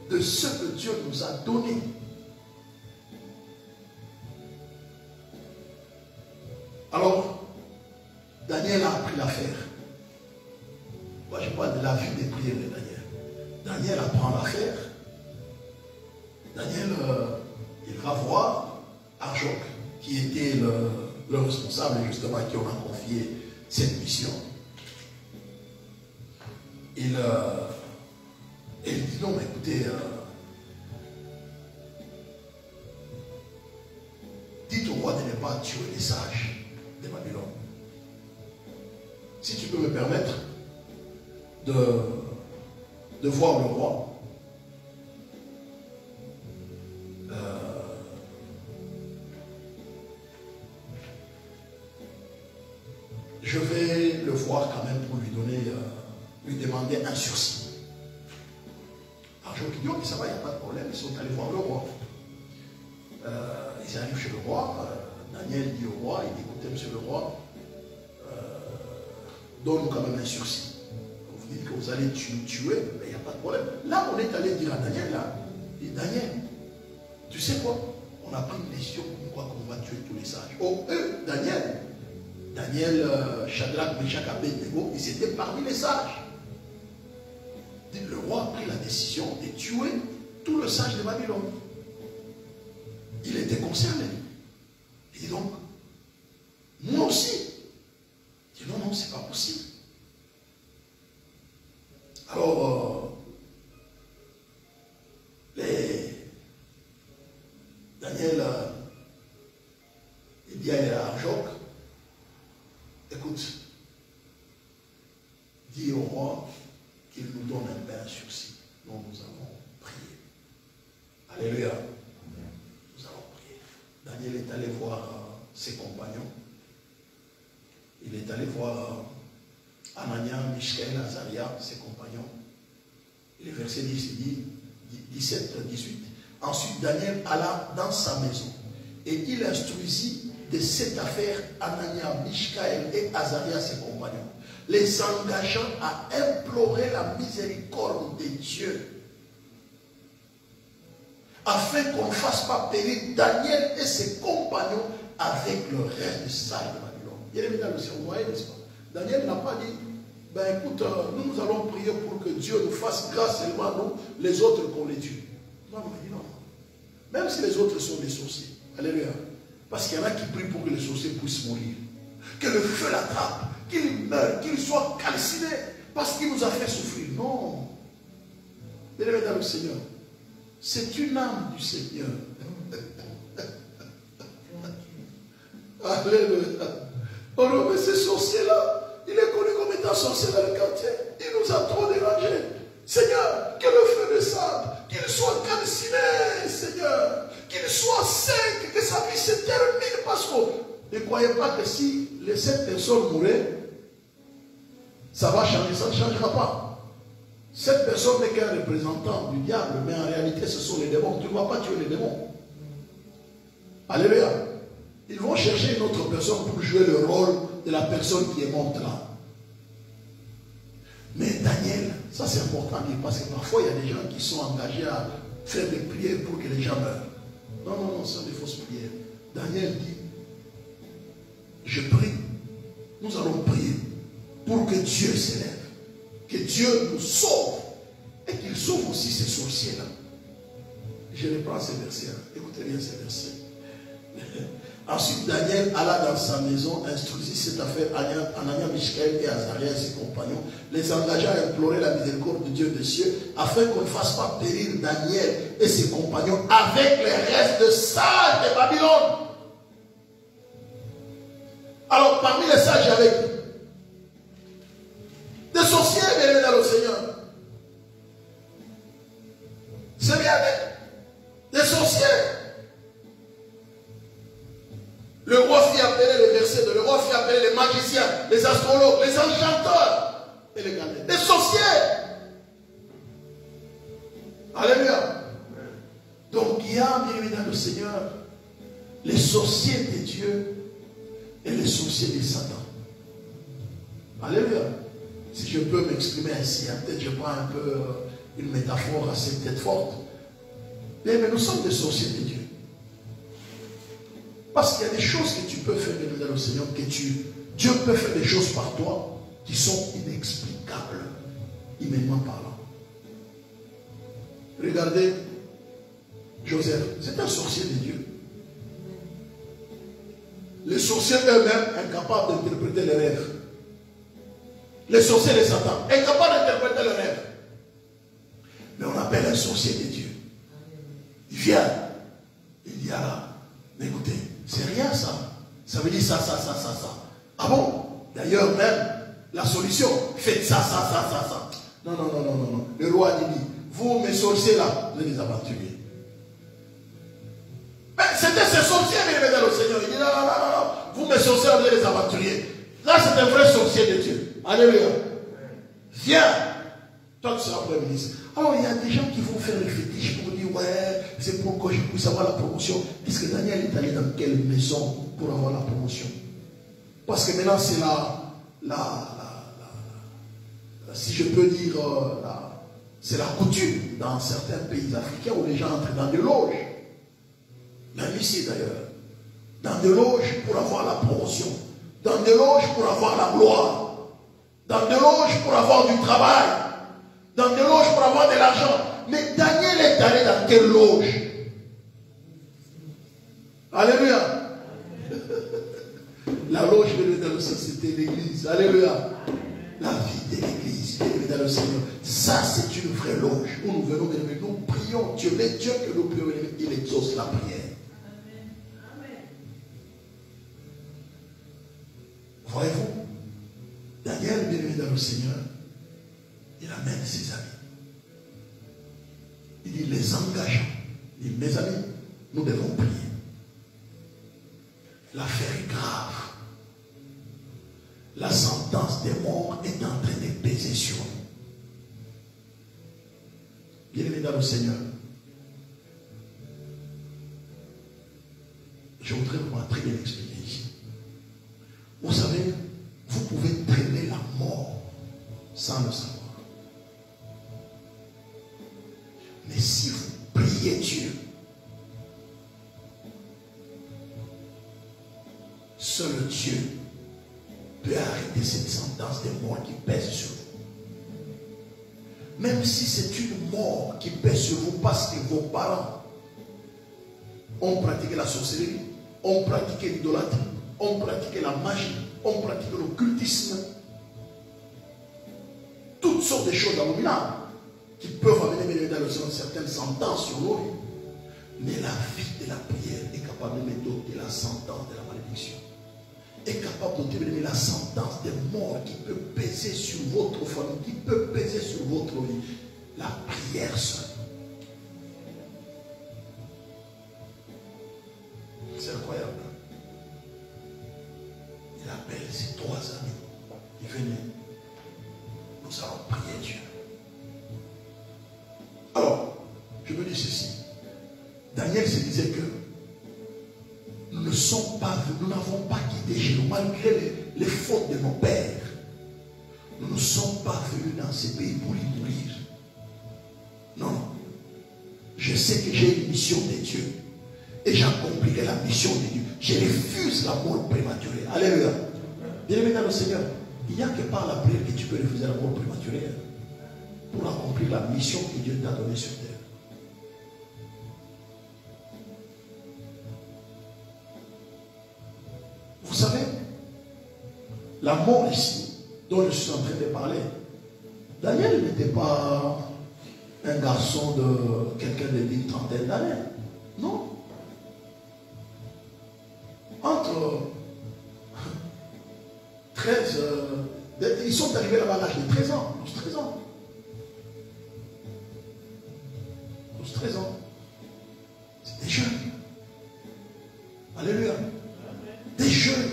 de ce que Dieu nous a donné. Alors, Daniel a appris l'affaire. Moi, je parle de la vie des prières de Daniel. Daniel apprend l'affaire. Daniel, il va voir Arjoc, qui était le responsable, justement, qui on a confié cette mission. Il dit non, mais écoutez, dites au roi de ne pas tuer les sages de Babylone. Si tu peux me permettre de voir le roi, je vais le voir quand même pour lui donner, lui demander un sursis. Alors je lui dis, oh, mais ça va, il n'y a pas de problème, ils sont allés voir le roi. Ils arrivent chez le roi, Daniel dit au roi, il dit, écoutez, monsieur le roi, donne-nous quand même un sursis. Vous dites que vous allez nous tuer, mais il n'y a pas de problème. Là, on est allé dire à Daniel, là, il dit, Daniel, tu sais quoi? On a pris une décision comme quoi qu'on va tuer tous les sages. Oh, eux, Daniel, Shadrach, Meshach, Abednego, ils étaient parmi les sages. Le roi a pris la décision de tuer tout le sage de Babylone. Il était concerné. Il dit donc, moi aussi. Il dit non, non, c'est pas possible. Alors, Daniel, il dit à Arjoc, écoute, dis au roi qu'il nous donne un pain sursis. Nous allons prier. Alléluia. Nous allons prier. Daniel est allé voir ses compagnons. Il est allé voir Anania, Michaël, Azaria, ses compagnons. Et le verset 17, 18. Ensuite, Daniel alla dans sa maison et il instruisit de cette affaire Anania, Michaël et Azaria, ses compagnons, les engageant à implorer la miséricorde de Dieu afin qu'on ne fasse pas périr Daniel et ses compagnons avec le reste des sages de Babylone. Il est dans le ciel, vous voyez, n'est-ce pas? Daniel n'a pas dit, ben écoute, nous allons prier pour que Dieu nous fasse grâce seulement à nous, les autres qu'on les tue. Non, non, il dit non. Même si les autres sont des sorciers. Alléluia. Parce qu'il y en a qui prient pour que les sorciers puissent mourir. Que le feu l'attrape, qu'il meure, qu'il soit calciné, parce qu'il nous a fait souffrir. Non. Bien-aimés dans le Seigneur, c'est une âme du Seigneur. Alléluia. Oh non, mais ce sorcier-là, il est connu comme étant sorcier dans le quartier. Il nous a trop dérangés. Seigneur, que le feu descende, qu'il soit calciné, Seigneur, qu'il soit sec, que sa vie se termine, parce que ne croyez pas que si les 7 personnes mouraient, ça va changer, ça ne changera pas. Cette personne n'est qu'un représentant du diable, mais en réalité ce sont les démons. Tu ne vas pas tuer les démons. Alléluia. Ils vont chercher une autre personne pour jouer le rôle de la personne qui est morte là. Mais Daniel, ça c'est important à dire, parce que parfois il y a des gens qui sont engagés à faire des prières pour que les gens meurent. Non, non, non, ce sont des fausses prières. Daniel dit, je prie, nous allons prier pour que Dieu s'élève, que Dieu nous sauve, et qu'il sauve aussi ces sorciers-là. Je reprends ces versets-là. Écoutez bien ces versets. Ensuite, Daniel alla dans sa maison, instruisit cette affaire Anania, Michaël et Azaria et ses compagnons, les engagea à implorer la miséricorde de Dieu des cieux, afin qu'on ne fasse pas périr Daniel et ses compagnons avec les restes de sages de Babylone. Alors, parmi les sages, il y avait des sorciers, bien-aimés dans le Seigneur. C'est bien, des sorciers. Le roi fit appeler les versets, le roi fit appeler les magiciens, les astrologues, les enchanteurs et les gardiens, des sorciers. Alléluia. Donc il y a, bien évidemment, le Seigneur, les sorciers de Dieu et les sorciers de Satan. Alléluia. Si je peux m'exprimer ainsi, peut-être je prends un peu une métaphore assez peut-être forte. Mais nous sommes des sorciers de Dieu. Parce qu'il y a des choses que tu peux faire, bien le Seigneur, que Dieu peut faire des choses par toi qui sont inexplicables, humainement parlant. Regardez Joseph, c'est un sorcier de Dieu. Les sorciers eux-mêmes incapables d'interpréter les rêves. Les sorciers de Satan, incapables d'interpréter les rêves. Mais on appelle un sorcier de Dieu. Il vient, il dit ah, mais écoutez, c'est rien ça. Ça veut dire ça. Ah bon? D'ailleurs même, la solution, faites ça. Non. Le roi dit, vous mes sorciers là, vous êtes des aventuriers. Mais c'était ces sorciers qui venaient au Seigneur. Il dit non, vous mes sorciers, vous êtes des aventuriers. Là c'est un vrai sorcier de Dieu. Alléluia. Viens. Toi tu seras premier ministre. Alors il y a des gens qui vont faire le fétiche pour dire ouais, c'est pour que je puisse avoir la promotion. Est-ce que Daniel est allé dans quelle maison pour avoir la promotion? Parce que maintenant c'est si je peux dire, c'est la coutume dans certains pays africains où les gens entrent dans des loges. Même ici d'ailleurs. Dans des loges pour avoir la promotion. Dans des loges pour avoir la gloire. Dans des loges pour avoir du travail. Dans des loges pour avoir de l'argent. Mais Daniel est allé dans quelle loge? Alléluia. La loge dans la société, l'église. Alléluia. La vie de l'église, dans le Seigneur. Ça, c'est une vraie loge où nous venons, nous prions Dieu. Mais Dieu que nous prions, il exauce la prière. Amen. Voyez-vous, Daniel, bien dans le Seigneur, il amène ses amis. Il dit les engageants. Il dit mes amis, nous devons prier. L'affaire est grave. La sentence des morts est en train de peser sur nous. Bien-aimés dans le Seigneur, je voudrais vous très bien expliquer ici. Vous savez, vous pouvez traîner la mort sans le savoir. Mais si vous priez Dieu, seul Dieu peut arrêter cette sentence de mort qui pèse sur vous. Même si c'est une mort qui pèse sur vous parce que vos parents ont pratiqué la sorcellerie, ont pratiqué l'idolâtrie, ont pratiqué la magie, ont pratiqué l'occultisme, toutes sortes de choses abominables qui peuvent amener dans le sens certaines sentences sur nous. Mais la vie de la prière est capable de m'ôter la sentence de la malédiction. Est capable de donner la sentence des morts qui peut peser sur votre famille, qui peut peser sur votre vie. La prière seule. C'est incroyable. Il appelle ses 3 amis. Il venait. Nous allons prier Dieu. Alors, je me dis ceci. Daniel se disait que nous ne sommes pas venus, nous n'avons pas quitté chez nous, malgré les fautes de nos pères. Nous ne sommes pas venus dans ces pays pour y mourir. Non. Je sais que j'ai une mission de Dieu. Et j'accomplirai la mission de Dieu. Je refuse la mort prématurée. Alléluia. Bien-aimé dans le Seigneur, il n'y a que par la prière que tu peux refuser la mort prématurée pour accomplir la mission que Dieu t'a donnée sur terre. Vous savez, la mort ici, dont je suis en train de parler, Daniel n'était pas un garçon de quelqu'un d'une trentaine d'années. Non. Entre 13, ils sont arrivés là-bas à l'âge de 13 ans, 12-13 ans. 12-13 ans. C'est des jeunes. Alléluia. Des jeunes,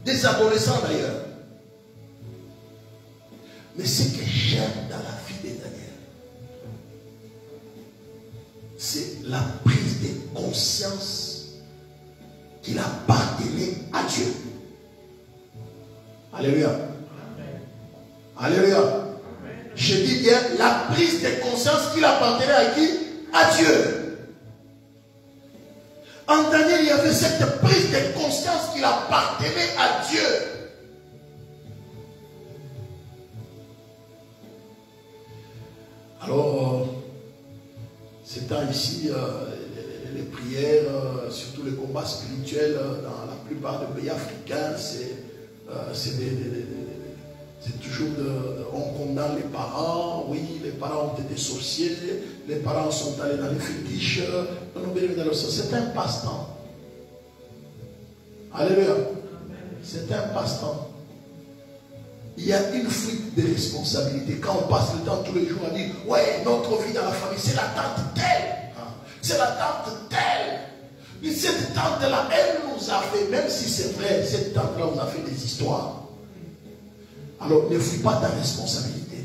des adolescents d'ailleurs. Mais ce que j'aime dans la vie de Daniel, c'est la prise de conscience qu'il appartenait à Dieu. Alléluia. Alléluia. Amen. Je dis bien la prise de conscience qu'il appartenait à qui? À Dieu. En Daniel, il y avait cette prise de conscience qu'il appartenait à Dieu. Alors, c'est temps ici, les prières, surtout les combats spirituels dans la plupart des pays africains, c'est toujours on condamne les parents. Oui, les parents ont été sorciers, les parents sont allés dans les fétiches. C'est un passe-temps. Alléluia. C'est un passe-temps. Il y a une fuite de responsabilité. Quand on passe le temps tous les jours à dire, ouais, notre vie dans la famille, c'est la tante telle. C'est la tante telle. Et cette tante-là, elle nous a fait, même si c'est vrai, cette tante-là nous a fait des histoires. Alors, ne fuis pas ta responsabilité.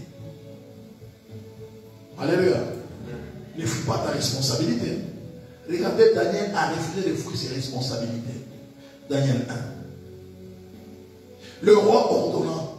Alléluia. Ne fuis pas ta responsabilité. Regardez, Daniel a refusé de fuir ses responsabilités. Daniel 1. Le roi ordonnant,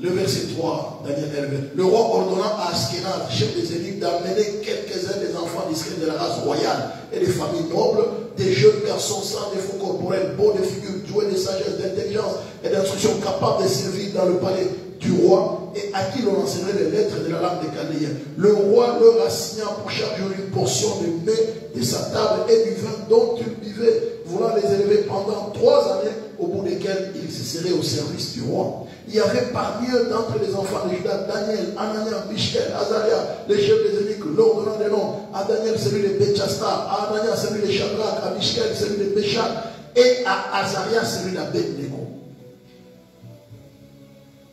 le verset 3, Daniel 1, le roi ordonnant à Askenaz, chef des eunuques, d'amener quelques-uns des enfants d'Israël de la race royale et des familles nobles, des jeunes garçons sans défaut corporel, beaux de figure, doués de sagesse, d'intelligence et d'instruction, capables de servir dans le palais du roi, et à qui l'on enseignerait les lettres de la langue des Chaldéens. Le roi leur assigna pour chaque jour une portion de mets de sa table et du vin dont ils buvaient, voulant les élever pendant 3 années, au bout desquelles ils se seraient au service du roi. Il y avait parmi eux, d'entre les enfants de Juda, Daniel, Anania, Michel, Azaria, les chefs des eunuques, l'ordonnant des noms, à Daniel celui de Béchasta, à Anania celui de Shadrach, à Michel celui de Béchak, et à Azaria celui d'Abednego.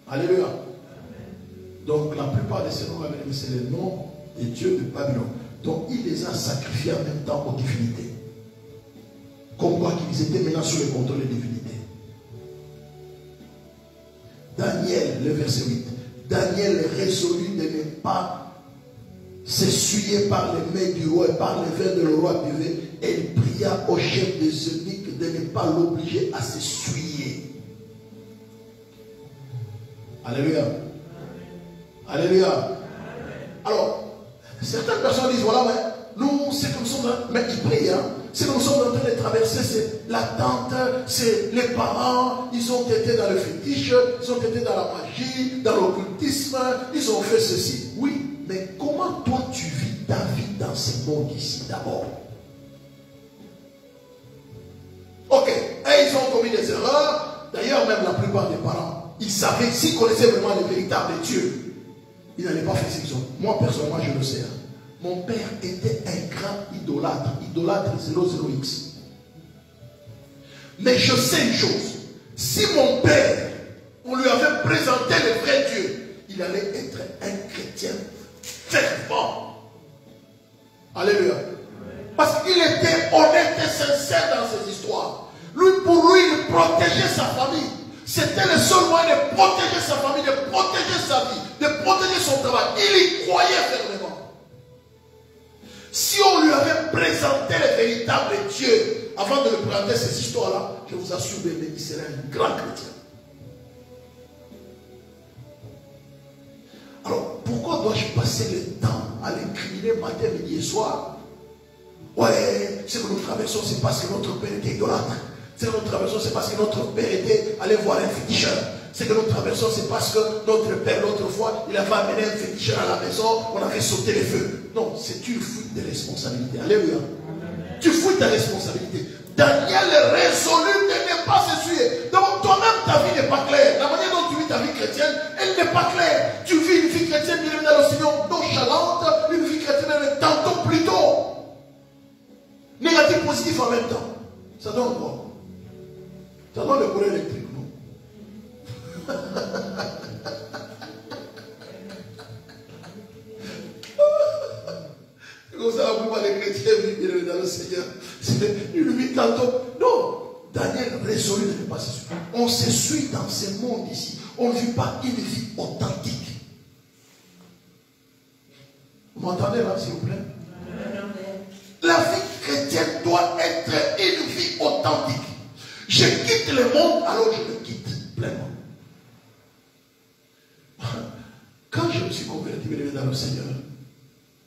Alléluia. Donc la plupart de ces noms, c'est les noms des dieux de Babylone. Donc il les a sacrifiés en même temps aux divinités. Comme quoi qu'ils étaient maintenant sous le contrôle des divinités. Daniel, le verset 8. Daniel résolut de ne pas s'essuyer par les mains du roi et par les verres de le roi buvait. Et il pria au chef des eunuques de ne pas l'obliger à s'essuyer. Alléluia. Alléluia. Alors, certaines personnes disent, voilà, mais nous, c'est que nous sommes, mais ils prient, hein. Ce que nous sommes en train de traverser, c'est l'attente, c'est les parents, ils ont été dans le fétiche, ils ont été dans la magie, dans l'occultisme, ils ont fait ceci. Oui, mais comment toi tu vis ta vie dans ce monde ici d'abord? Ok, et ils ont commis des erreurs. D'ailleurs, même la plupart des parents, ils savaient, s'ils connaissaient vraiment le véritable Dieu, ils n'allaient pas faire ce qu'ils ont. Moi, personnellement, je le sais. Mon père était un grand idolâtre. Idolâtre 00X. Mais je sais une chose. Si mon père, on lui avait présenté le vrai Dieu, il allait être un chrétien fervent. Alléluia. Parce qu'il était honnête et sincère dans ses histoires. Lui, pour lui, il protégeait sa famille. C'était le seul moyen de protéger sa famille, de protéger sa vie, de protéger son travail. Il y croyait fermement. Si on lui avait présenté le véritable Dieu avant de lui présenter ces histoires-là, je vous assure, il serait un grand chrétien. Alors, pourquoi dois-je passer le temps à l'incriminer matin, midi et soir? Ouais, ce que nous traversons, c'est parce que notre père était idolâtre. Ce que nous traversons, c'est parce que notre père était allé voir un féticheur. Ce que nous traversons, c'est parce que notre père, l'autre fois, il avait amené un féticheur à la maison, on avait sauté les feux. Non, c'est une fuite de responsabilité. Alléluia. Tu fuis ta responsabilité. Daniel est résolu de ne pas s'essuyer. Donc toi-même, ta vie n'est pas claire. La manière dont tu vis ta vie chrétienne, elle n'est pas claire. Tu vis une vie chrétienne, bien dans le Seigneur, nonchalante, une vie chrétienne, tantôt plutôt. Négatif, positif en même temps. Ça donne quoi? Ça donne le courant électrique, non? Comme ça, vous voyez les chrétiens vivent dans le Seigneur. C'est une vie tantôt. Non, Daniel résolu de ne pas s'essuyer. On s'essuie dans ce monde ici. On ne vit pas une vie authentique. Vous m'entendez là, s'il vous plaît? La vie chrétienne doit être une vie authentique. Je quitte le monde, alors je le quitte pleinement. Quand je me suis converti dans le Seigneur,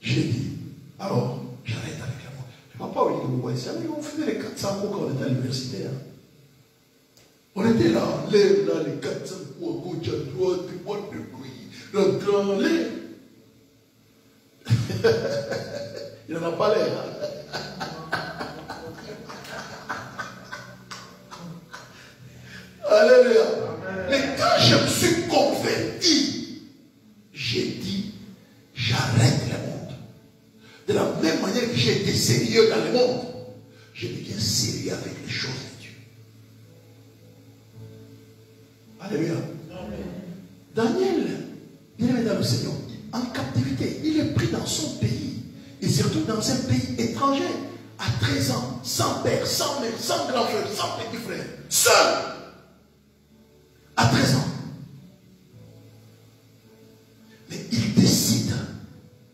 j'ai dit, Alors, j'arrête avec la montre. Je ne sais pas où vous voyez ça, mais on faisait les 400 coups quand on était à l'université. Hein. On était là, les 400 coups à gauche, à droite, puis moi de bruit, le grand lait. Il n'en a pas l'air. Hein. Alléluia. Mais quand je me suis converti, j'ai dit, j'arrête le monde. De la même manière que j'ai été sérieux dans le monde, je deviens sérieux avec les choses de Dieu. Alléluia. Daniel, il est dans le Seigneur, en captivité, il est pris dans son pays, et surtout dans un pays étranger, à 13 ans, sans père, sans mère, sans grand frère, sans petit frère, seul, à 13 ans. Mais il décide,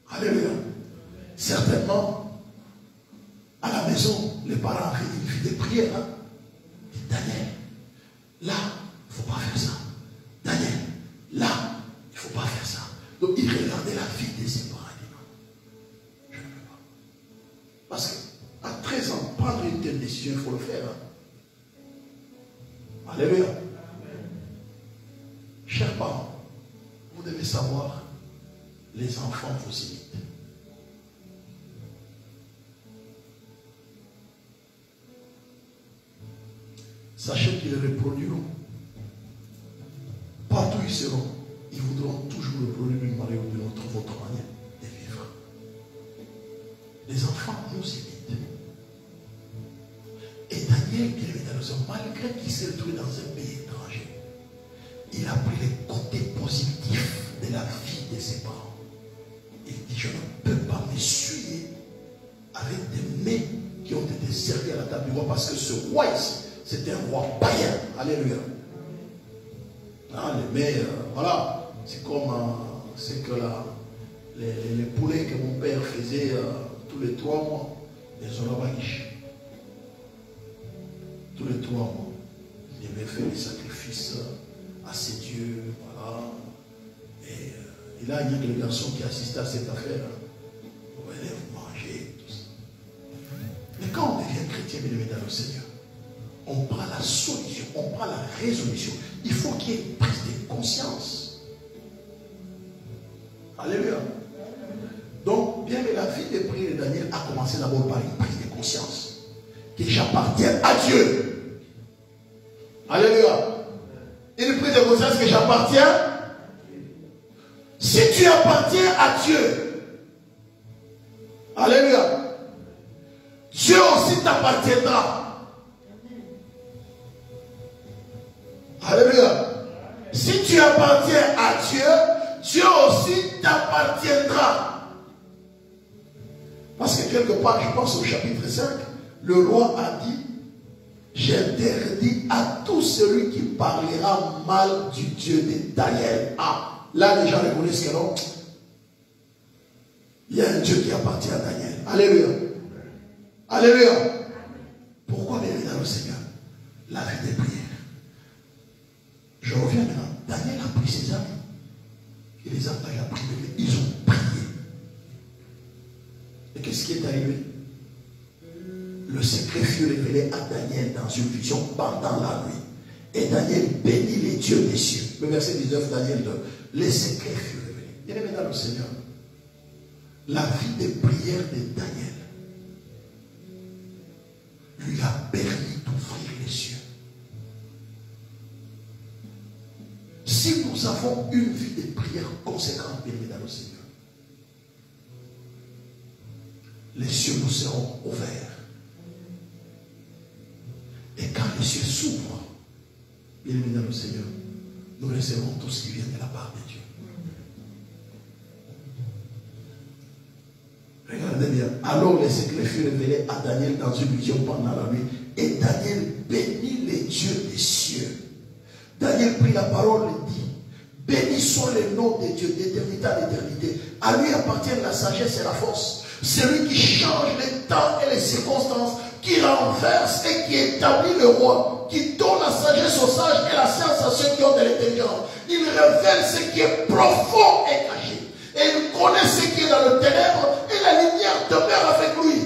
alléluia, certainement, à la maison, les parents avaient une vie de prière. Hein? Daniel, là, il ne faut pas faire ça. Daniel, là, il ne faut pas faire ça. Donc il regardait la vie de ses parents. Il dit non, je ne peux pas. Parce qu'à 13 ans, prendre une telle décision, il faut le faire. Hein? Alléluia. Chers parents, vous devez savoir, les enfants vous imitent. Sachez qu'ils reproduiront. Partout où ils seront, ils voudront toujours reproduire d'une manière ou d'une autre votre manière de vivre. Les enfants nous imitent. Et Daniel, qui est dans le sol, malgré qu'il s'est retrouvé dans un pays étranger, il a pris les côtés positifs de la vie de ses parents. Il dit, je ne peux pas m'essuyer avec des mets qui ont été servis à la table du roi, parce que ce roi ici, c'était un roi païen. Alléluia. Ah, les mets, voilà, c'est comme c'est que les poulets que mon père faisait tous les 3 mois, les Zorabaïch. Tous les 3 mois, il devait faire des sacrifices à ses dieux, voilà. Et il y a que le garçon qui assistait à cette affaire. Vous allez vous manger, tout ça. Mais quand on devient chrétien, bien aimé dans le Seigneur, on prend la solution, on prend la résolution. Il faut qu'il y ait une prise de conscience. Alléluia. Donc, bien que la vie de prière de Daniel a commencé d'abord par une prise de conscience. Que j'appartiens à Dieu. Alléluia. Une prise de conscience que j'appartiens. Si tu appartiens à Dieu, alléluia, Dieu aussi t'appartiendra. Alléluia. Si tu appartiens à Dieu, Dieu aussi t'appartiendra. Parce que quelque part, je pense au chapitre 5, le roi a dit, j'interdis à tout celui qui parlera mal du Dieu de Daniel. Ah, là les gens reconnaissent que non. Il y a un Dieu qui appartient à Daniel. Alléluia. Alléluia. Pourquoi bien dans le Seigneur? La vie des prières. Je reviens maintenant. Daniel a pris ses amis. Il les a pris. Ils ont prié. Et qu'est-ce qui est arrivé? Le secret fut révélé à Daniel dans une vision pendant la nuit. Et Daniel bénit les dieux des cieux. Le verset 19, Daniel 2. Les secrets furent révélés. Bien aimé dans le Seigneur. La vie de prière de Daniel lui a permis d'ouvrir les cieux. Si nous avons une vie de prière conséquente, bien aimé dans le Seigneur, les cieux nous seront ouverts. Et quand les cieux s'ouvrent, bien aimé dans le Seigneur, nous recevons tout ce qui vient de la part de Dieu. Regardez bien. Alors les secrets furent révélés à Daniel dans une vision pendant la nuit. Et Daniel bénit les dieux des cieux. Daniel prit la parole et dit, béni soit le nom de Dieu d'éternité à l'éternité. À lui appartiennent la sagesse et la force. Celui qui change les temps et les circonstances, qui renverse et qui établit le roi, qui donne la sagesse aux sages et la science à ceux qui ont de l'intelligence. Il révèle ce qui est profond et caché. Et il connaît ce qui est dans le ténèbre. Et la lumière demeure avec lui.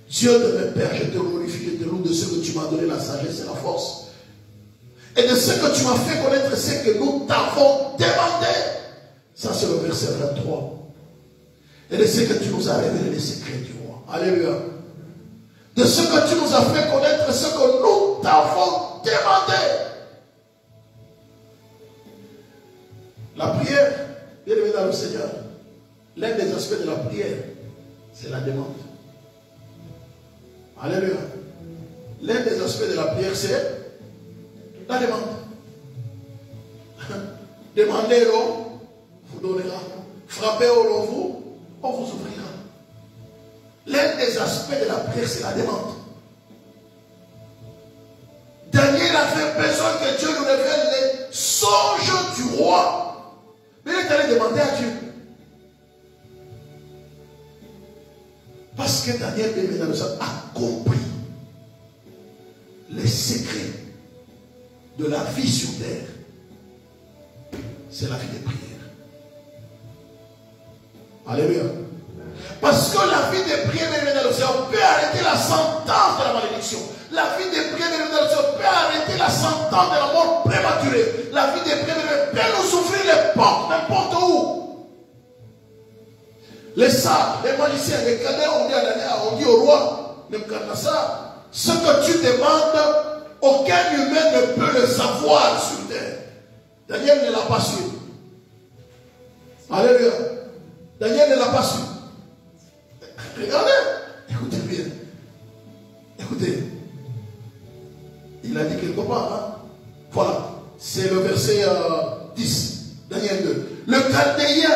Dieu de mes pères, je te glorifie, je te loue de ce que tu m'as donné la sagesse et la force. Et de ce que tu m'as fait connaître, c'est que nous t'avons demandé. Ça, c'est le verset 23. Et de ce que tu nous as révélé les secrets du roi. Alléluia. De ce que tu nous as fait connaître, ce que nous t'avons demandé. La prière, bien aimé dans le Seigneur, l'un des aspects de la prière, c'est la demande. Alléluia. L'un des aspects de la prière, c'est la demande. Demandez, on vous donnera. Frappez, on vous ouvrira. L'un des aspects de la prière, c'est la demande. Daniel avait besoin que Dieu nous révèle les songes du roi. Mais il est allé demander à Dieu. Parce que Daniel a compris les secrets de la vie sur terre. C'est la vie des prières. Alléluia. Parce que la vie des prières, on peut arrêter la sentence de la malédiction. La vie des prières, on peut arrêter la sentence de la mort prématurée. La vie des prières peut nous ouvrir les portes n'importe où. Les sages, les magiciens, les cadets, on dit au roi Nebuchadnezzar, ce que tu demandes, aucun humain ne peut le savoir sur terre. Daniel ne l'a pas su. Alléluia. Daniel ne l'a pas su. Regardez. Écoutez bien. Écoutez. Il a dit quelque part. Hein? Voilà. C'est le verset 10. Daniel 2. Le Chaldéen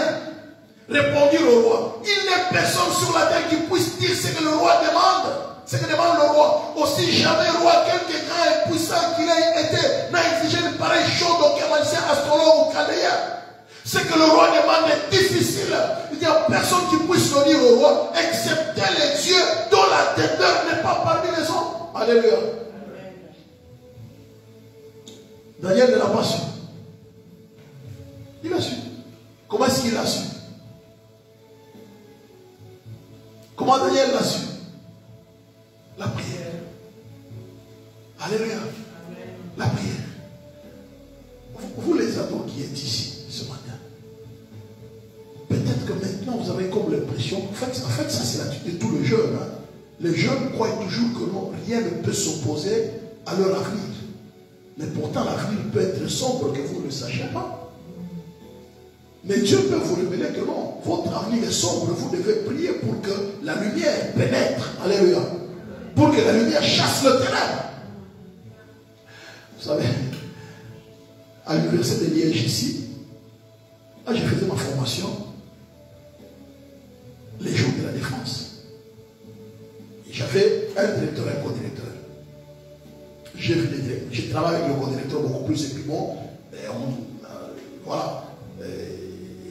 répondit au roi. Il n'est personne sur la terre qui puisse dire ce que le roi demande. Ce que demande le roi. Aussi jamais le roi, quelque grand et puissant qu'il ait été, n'a exigé une pareille chose d'aucun magicien, astrologue ou chaldéen. Ce que le roi demande est difficile. Il n'y a personne qui puisse le dire au roi, excepté les dieux dont la demeure n'est pas parmi les hommes. Alléluia. Daniel ne l'a pas su. Il a su. Comment est-ce qu'il l'a su? Comment Daniel l'a su? La prière. Alléluia. La prière. Vous les ados qui êtes ici ce matin, peut-être que maintenant vous avez comme l'impression, en fait ça c'est l'attitude de tous les jeunes. Hein. Les jeunes croient toujours que non, rien ne peut s'opposer à leur avenir. Mais pourtant l'avenir peut être sombre que vous ne le sachiez pas. Mais Dieu peut vous révéler que non, votre avenir est sombre, vous devez prier pour que la lumière pénètre. Alléluia. Pour que la lumière chasse le ténèbre. Vous savez, à l'université de Liège ici, là j'ai fait ma formation les jours de la défense. J'avais un directeur et un co-directeur. J'ai travaillé avec le co-directeur beaucoup plus et puis bon, voilà.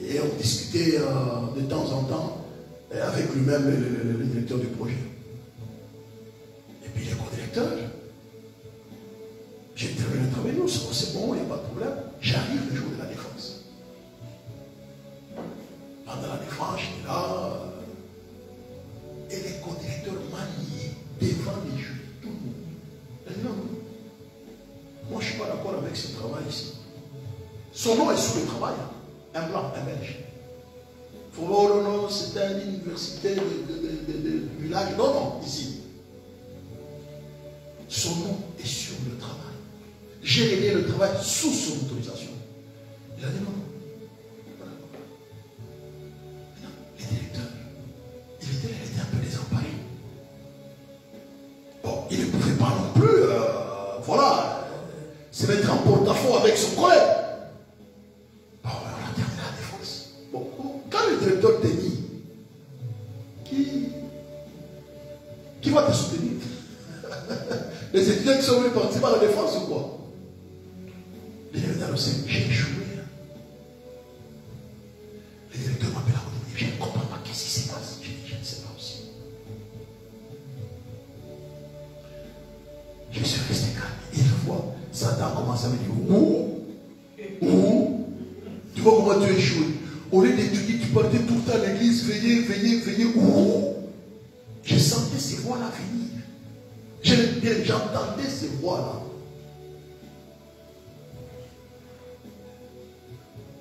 Et on discutait de temps en temps avec lui-même, le directeur du projet. Et puis le co-directeur, j'ai terminé le travail, nous, c'est bon, il n'y a pas de problème. J'arrive le jour de la défense. Pendant la défense, j'étais là. Et les co-directeurs maniaient devant les juges, tout le monde. Elle dit non, moi je ne suis pas d'accord avec ce travail ici. Son nom est sous le travail. Un blanc, un belge. Oh non, non, c'est une université de village. Non, non, ici. Son nom est sur le travail. J'ai aidé le travail sous son autorisation. Il a dit non. Non, les directeurs, il était un peu désemparé. Bon, il ne pouvait pas non plus, voilà, se mettre en porte-à-faux avec son collègue. Bon, on a terminé la défense. Bon, quand le directeur te dit, qui va te soutenir? Les étudiants qui sont venus participer à la défense ou quoi? J'ai échoué. Le directeur m'appelle à côté. Je ne comprends pas qu'est-ce qui se passe. Je ne sais pas aussi. Je suis resté calme. Et je vois Satan commence à me dire, tu vois comment tu échoues? Au lieu d'étudier, tu partais tout le temps à l'église, veillez, veillez, veillez. Je sentais ces voix-là venir. J'entendais ces voix-là.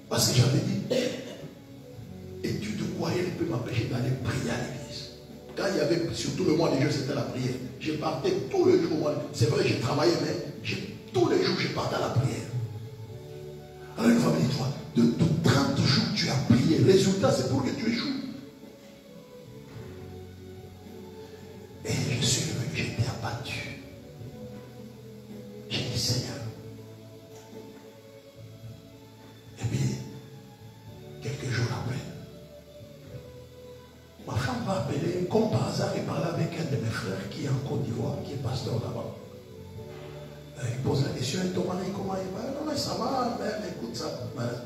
Parce que j'avais dit, étude de quoi elle peut m'empêcher d'aller prier à l'église. Quand il y avait, surtout le mois de juin, c'était la prière. Je partais tous les jours. C'est vrai, j'ai travaillé, mais tous les jours, je partais à la prière. Alors une famille, toi, de 30 jours, tu as prié. Le résultat, c'est pour que tu échoues. Et je suis revenu, j'étais abattu. J'ai dit, Seigneur. Et puis, quelques jours après, ma femme m'a appelé, comme par hasard, et parlait avec un de mes frères qui est en Côte d'Ivoire, qui est pasteur là-bas. Il pose la question, ton mari, comment il va? Non, mais ça va, mais écoute, ça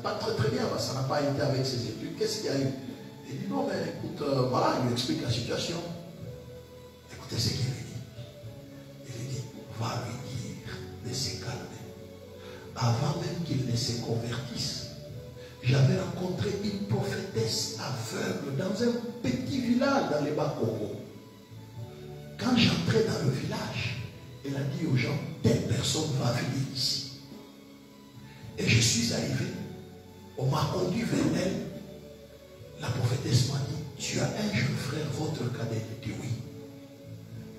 pas très très bien, ça n'a pas été avec ses études. Qu'est-ce qu'il y a eu? Il dit, non, mais écoute, voilà, il lui explique la situation. Écoutez ce qu'il lui dit. Il lui dit, va lui dire de se calmer. Avant même qu'il ne se convertisse, j'avais rencontré une prophétesse aveugle dans un petit village dans les Bas-Congo. Quand j'entrais dans le village, elle a dit aux gens, telle personne va venir ici. Et je suis arrivé, on m'a conduit vers elle. La prophétesse m'a dit, tu as un jeune frère, votre cadet. Il dit oui.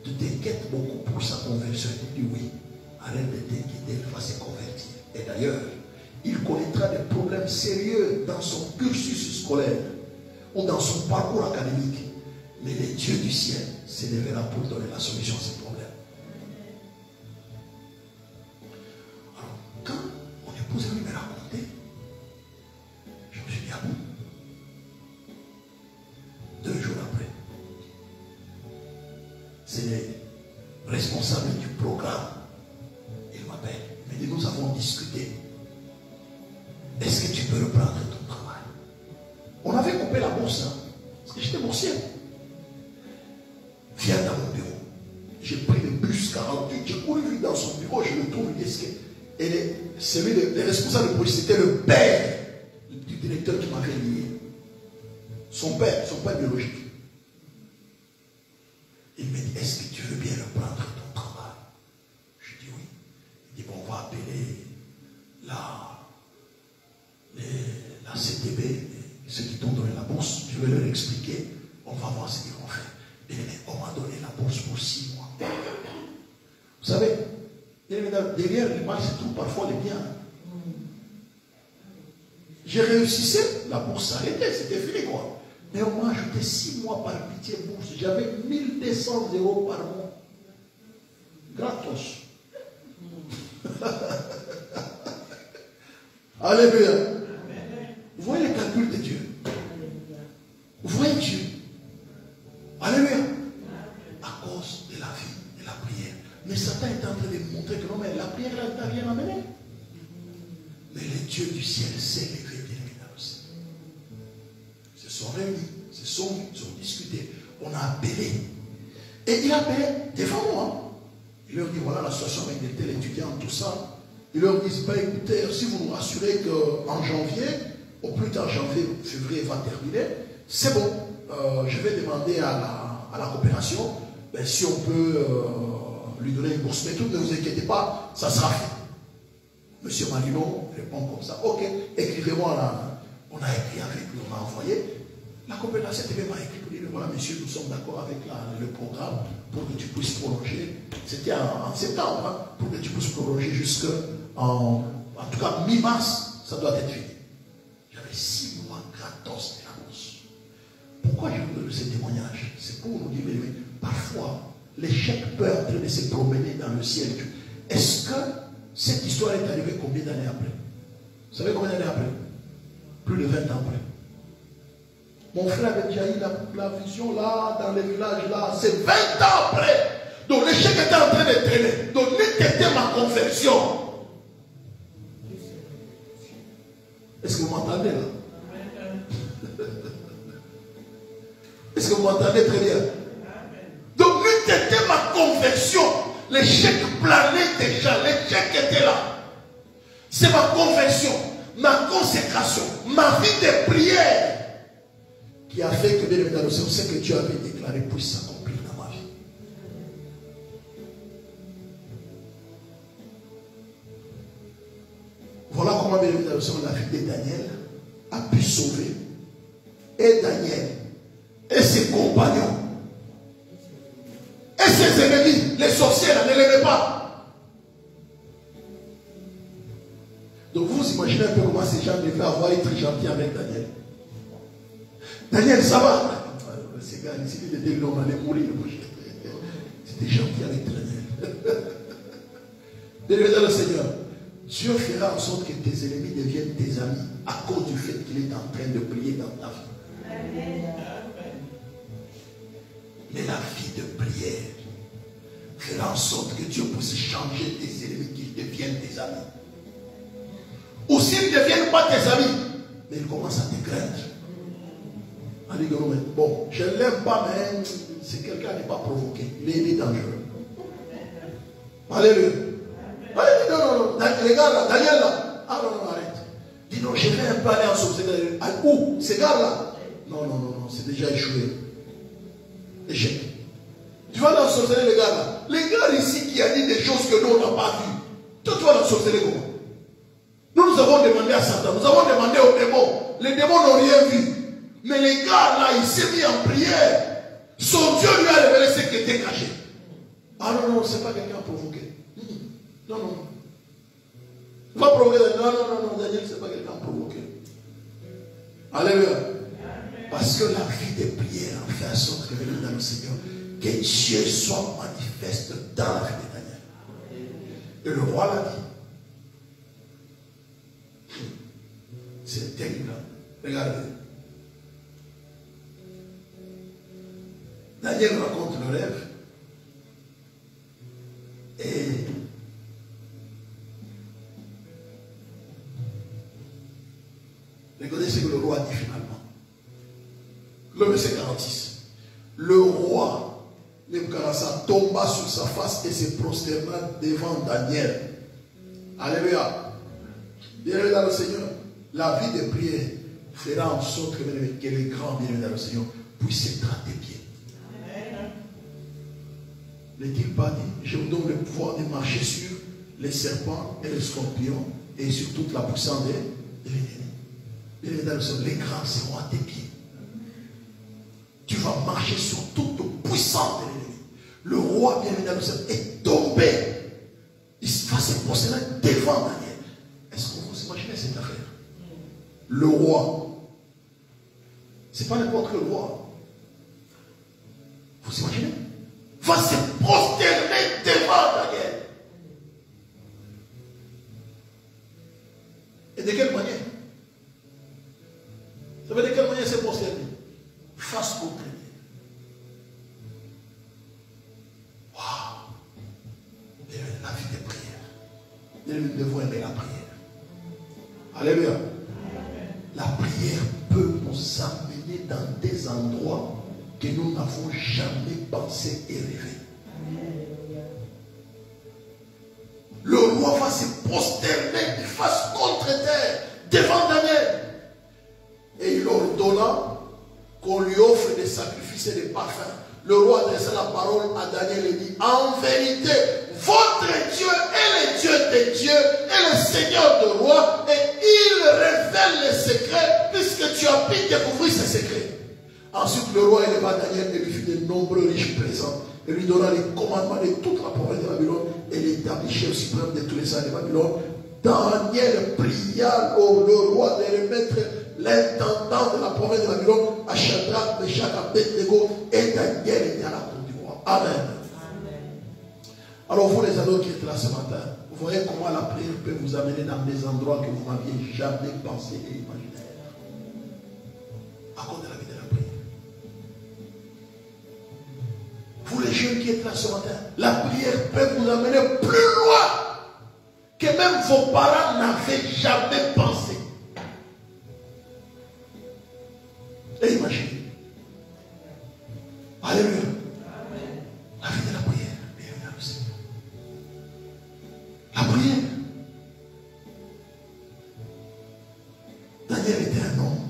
Tu t'inquiètes beaucoup pour sa conversion. Il dit oui. Arrête de t'inquiéter, il va se convertir. Et d'ailleurs, il connaîtra des problèmes sérieux dans son cursus scolaire ou dans son parcours académique. Mais le Dieu du ciel s'élèvera pour donner la solution à ces problèmes. Alors, quand mon épouse est venue me raconter, je me suis dit, ah bon? 2 jours après, c'est le responsable du programme. Il m'appelle. Il me dit, nous avons discuté. Est-ce que tu peux reprendre ton travail? On avait coupé la bourse, hein, parce que j'étais boursier. Viens dans mon bureau. J'ai pris le bus 48, j'ai couru dans son bureau, je le trouve, et celui des responsables de police, c'était le père du directeur qui m'avait lié. Son père biologique. Il me dit, est-ce que tu veux bien reprendre ton travail? Je dis oui. Il dit, bon, on va appeler la CTB, ceux qui t'ont donné la bourse, je vais leur expliquer, on va voir ce qu'ils vont faire. Et on m'a donné la bourse pour 6 mois. Vous savez, derrière les mal se trouvent parfois les biens. J'ai réussi, la bourse s'arrêtait, c'était fini quoi. Mais on m'a ajouté 6 mois par pitié bourse. J'avais 1200 € par mois. Gratos. Alléluia. Vous voyez les calculs de Dieu. Vous voyez Dieu. Alléluia. À cause de la vie, de la prière. Mais Satan est en train de me montrer que non, mais la prière n'a rien amené. Mais le Dieu du ciel s'est levé, bien évidemment. Ils se sont réunis, ils ont discuté. On a appelé. Et il a appelé devant moi. Il leur dit, voilà la situation avec des tels étudiants, tout ça. Ils leur disent, bah, écoutez, si vous nous rassurez qu'en janvier, au plus tard janvier, février va terminer, c'est bon. Je vais demander à la coopération ben, si on peut lui donner une bourse. Mais tout, ne vous inquiétez pas, ça sera fait. Monsieur Marino répond comme ça. Ok, écrivez-moi là. On a écrit avec lui, on a envoyé. La coopération m'a écrit pour dire, voilà monsieur, nous sommes d'accord avec le programme pour que tu puisses prolonger. C'était en septembre, hein, pour que tu puisses prolonger jusqu'en tout cas mi-mars, ça doit être fini. J'avais 6 mois gratos de la bourse. Pourquoi je vous donne ce témoignage? C'est pour nous dire, mais parfois, l'échec peut être de se promener dans le ciel. Est-ce que cette histoire est arrivée combien d'années après? Vous savez combien d'années après? Plus de 20 ans après. Mon frère avait déjà eu la vision là, dans les villages là, c'est 20 ans après. Donc l'échec était en train de traîner. Donc n'était ma conversion. Est-ce que vous m'entendez là? Est-ce que vous m'entendez très bien? Donc n'était ma conversion. L'échec planait déjà, l'échec était là. C'est ma conversion. ma consécration, ma vie de prière qui a fait que, bien évidemment, ce que Dieu avait déclaré puisse s'accomplir dans ma vie. Voilà comment, bien évidemment, la vie de Daniel a pu sauver et Daniel et ses compagnons et ses ennemis, les sorciers ne l'aimaient pas. Donc vous imaginez un peu comment ces gens devaient avoir été gentils avec Daniel. Daniel, ça va? Ces gars ici, il était l'homme allait mourir. C'était gentil avec Daniel. Bien le Seigneur, Dieu fera en sorte que tes ennemis deviennent tes amis à cause du fait qu'il est en train de prier dans ta vie. Mais la vie de prière fera en sorte que Dieu puisse changer tes ennemis, qu'ils deviennent tes amis. Ou s'ils ne deviennent pas tes amis, mais ils commencent à te craindre. Bon, je ne l'aime pas, mais si quelqu'un n'est pas provoqué, il est dangereux. Alléluia. Non. Les gars là, Daniel là. Ah non, arrête. Dis non, je vais un peu aller en sorcellerie. Où? Ces gars là. Non, c'est déjà échoué. Échec. Tu vas dans la sorcellerie, les gars là. Les gars ici qui a dit des choses que nous on n'a pas vues. Toi, tu vas dans la sorcellerie comment? Nous avons demandé à Satan, nous avons demandé aux démons. Les démons n'ont rien vu. Mais les gars là, il s'est mis en prière. Son Dieu lui a révélé ce qui était caché. Ah non, c'est pas quelqu'un provoqué. Non. Va provoquer. Non, Daniel, c'est pas quelqu'un provoqué. Alléluia. Parce que la vie de prière en fait en sorte que dans le Seigneur, que Dieu soit manifeste dans la vie de Daniel. Et le roi l'a dit. C'est terrible. Regardez. Daniel raconte le rêve. Et regardez ce que le roi dit finalement. Le verset 46. Le roi Nebuchadnezzar tomba sur sa face et se prosterna devant Daniel. Alléluia. Bienvenue dans le Seigneur. La vie de prière fera en sorte que les grands, bienvenus dans le Seigneur, puissent être à tes pieds. N'est-il pas dit, je vous donne le pouvoir de marcher sur les serpents et les scorpions et sur toute la puissance de l'ennemi. Bienvenue dans le Seigneur, les grands seront à tes pieds. Tu vas marcher sur toute puissance de l'ennemi. Le roi, bienvenue dans le Seigneur, est tombé. Il va se prosterner devant Daniel. Est-ce que vous imaginez cette affaire? Le roi, c'est pas n'importe quel roi. Vous imaginez? Va se prosterner devant Daniel. Et de quelle manière? Vous savez de quelle manière se prosterner? Face contre Dieu. Waouh! La vie de prière. Nous devons aimer la prière. Alléluia. La prière peut nous amener dans des endroits que nous n'avons jamais pensé et rêvé. Le roi va se prosterner face contre terre devant Daniel. Et il ordonna qu'on lui offre des sacrifices et des parfums. Le roi adressa la parole à Daniel et dit, en vérité, votre Dieu est le Dieu des dieux et le Seigneur de rois, et il révèle les secrets puisque tu as pu découvrir ses secrets. Ensuite, le roi éleva Daniel et lui fit de nombreux riches présents et lui donna les commandements de toute la province de Babylone et l'établit chef suprême de tous les saints de Babylone. Daniel pria le roi de remettre l'intendant de la province de Babylone à Shadrach, Meshach, Abednego, et Daniel était à la cour du roi. Amen. Alors vous les ados qui êtes là ce matin, vous voyez comment la prière peut vous amener dans des endroits que vous n'aviez jamais pensé et imaginé. À cause de la vie de la prière. Vous les jeunes qui êtes là ce matin, la prière peut vous amener plus loin que même vos parents n'avaient jamais pensé. Et imaginez. Alléluia. La vie de la prière. Bienvenue dans le Seigneur. La prière. Daniel était un homme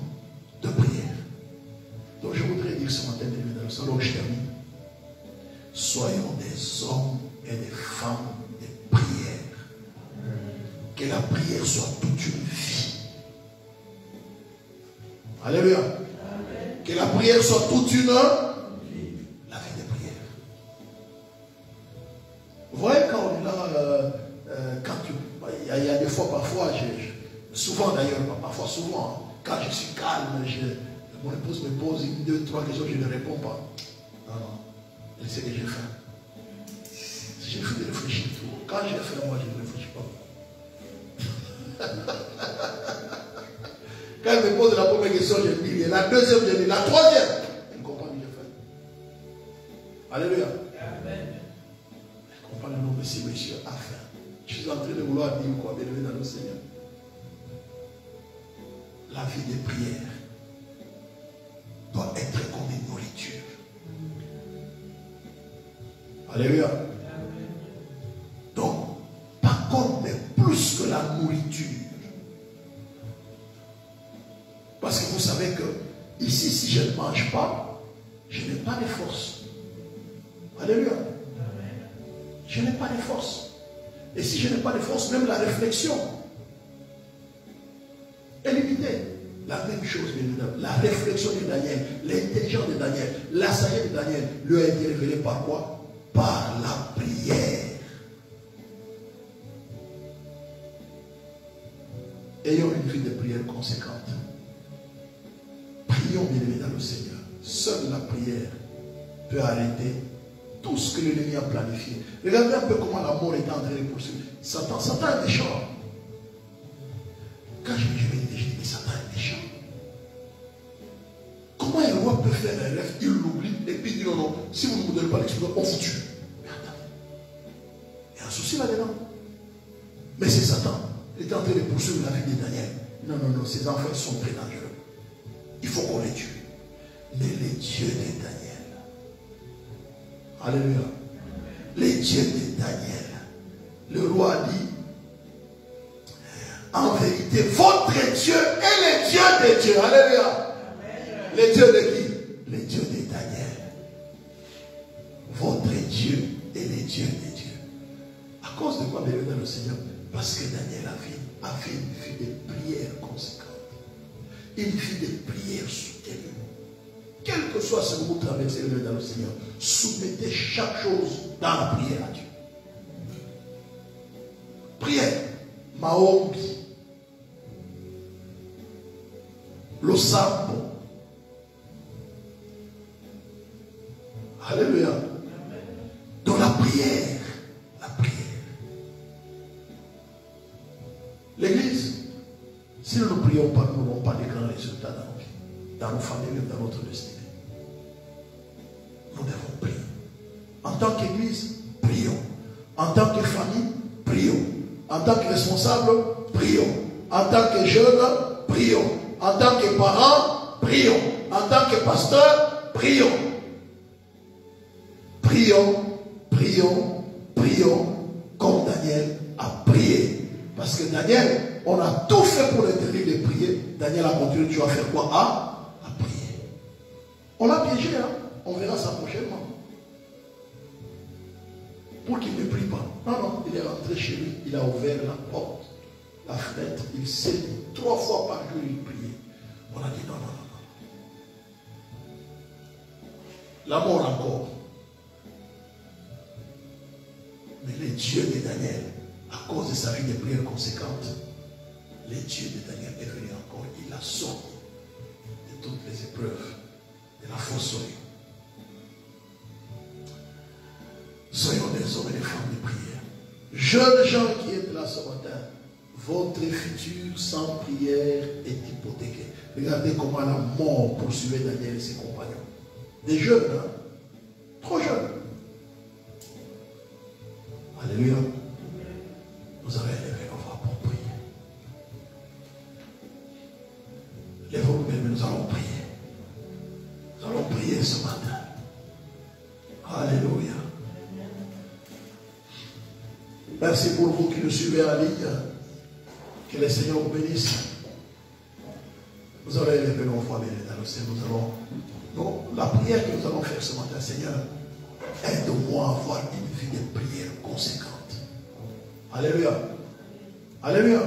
de prière. Donc je voudrais dire ce matin, alors je termine. Soyons des hommes et des femmes de prière. Que la prière soit toute une vie. Alléluia. Que la prière soit toute une vie. La vie de prière. Vous voyez quand on est là, il y a des fois, parfois, souvent d'ailleurs, parfois souvent, quand je suis calme, mon épouse me pose une, deux, trois questions, je ne réponds pas. Non, non. Elle sait que j'ai faim. Si j'ai fait de réfléchir tout. Quand j'ai faim, moi, je ne réfléchis pas. Quand elle me pose la première question, je dis, la deuxième, je dis, la troisième. Elle comprend que j'ai faim. Alléluia. Amen. Elle comprend le nom de si monsieur a faim. Je suis en train de vouloir dire quoi, bien aimé dans le Seigneur. La vie de prière doit être comme une nourriture. Alléluia. Donc, par contre, mais plus que la nourriture. Parce que vous savez que ici, si je ne mange pas, je n'ai pas de force. Alléluia. Je n'ai pas de force. Et si je n'ai pas de force, même la réflexion est limitée. La même chose, la réflexion de Daniel, l'intelligence de Daniel, la sagesse de Daniel lui a été révélée par quoi? Par la prière. Ayons une vie de prière conséquente. Prions bien aimés dans le Seigneur. Seule la prière peut arrêter tout ce que l'ennemi a planifié. Regardez un peu comment la mort est en train de poursuivre. Satan est méchant. Quand je médite, je dis, mais Satan est méchant. Comment un roi peut faire un rêve, il l'oublie, et puis il dit non, non, si vous ne me donnez pas l'explication, on vous tue. Mais attendez, il y a un souci là-dedans. Mais c'est Satan. Il est en train de poursuivre la vie de Daniel. Non, non, non, ces enfants sont très dangereux. Il faut qu'on les tue. Mais les dieux de Daniel. Alléluia. Les dieux de Daniel. Le roi a dit, en vérité, votre Dieu est les dieux de Dieu. Alléluia. Les dieux de qui? Les dieux de Daniel. Votre Dieu est les dieux de Dieu. À cause de quoi, bien dans le Seigneur? Parce que Daniel a fait une vie de prière conséquente. Une vie de prière soutenue. Quel que soit ce que vous traversez dans le Seigneur, soumettez chaque chose dans la prière à Dieu. Prière. Maombi. Le sambo. Alléluia. Dans la prière. La prière. L'église, si nous ne prions pas, nous n'aurons pas de grands résultats dans nos vies, dans nos familles, dans notre destinée. Nous devons prier. En tant qu'église, prions. En tant que famille, prions. En tant que responsable, prions. En tant que jeunes, prions. En tant que parents, prions. En tant que pasteur, prions. Prions, prions, prions, comme Daniel a prié. Parce que Daniel, on a tout fait pour l'interdire de prier. Daniel a continué, tu vas faire quoi? À prier. On l'a piégé, hein? On verra ça prochainement. Pour qu'il ne prie pas. Non, non, il est rentré chez lui, il a ouvert la porte, la fenêtre, il s'est dit 3 fois par jour, il priait. On a dit non, non, non, non. La mort encore. Mais les dieux de Daniel, à cause de sa vie de prière conséquente, les dieux de Daniel est venu encore, il a sorti de toutes les épreuves, de la fosserie. Soyons des hommes et des femmes de prière. Jeunes gens qui êtes là ce matin, votre futur sans prière est hypothéqué. Regardez comment la mort poursuivait Daniel et ses compagnons. Des jeunes, hein? Trop jeunes. Alléluia. Nous allons élever nos voix pour prier. Lèvons-nous, mais nous allons prier. Nous allons prier ce matin. Alléluia. Merci pour vous qui nous suivez en ligne. Que le Seigneur vous bénisse. Nous allons élever nos voix dans le Seigneur. La prière que nous allons faire ce matin, Seigneur, aide-moi à avoir une vie de prière conséquente. Alléluia. Alléluia.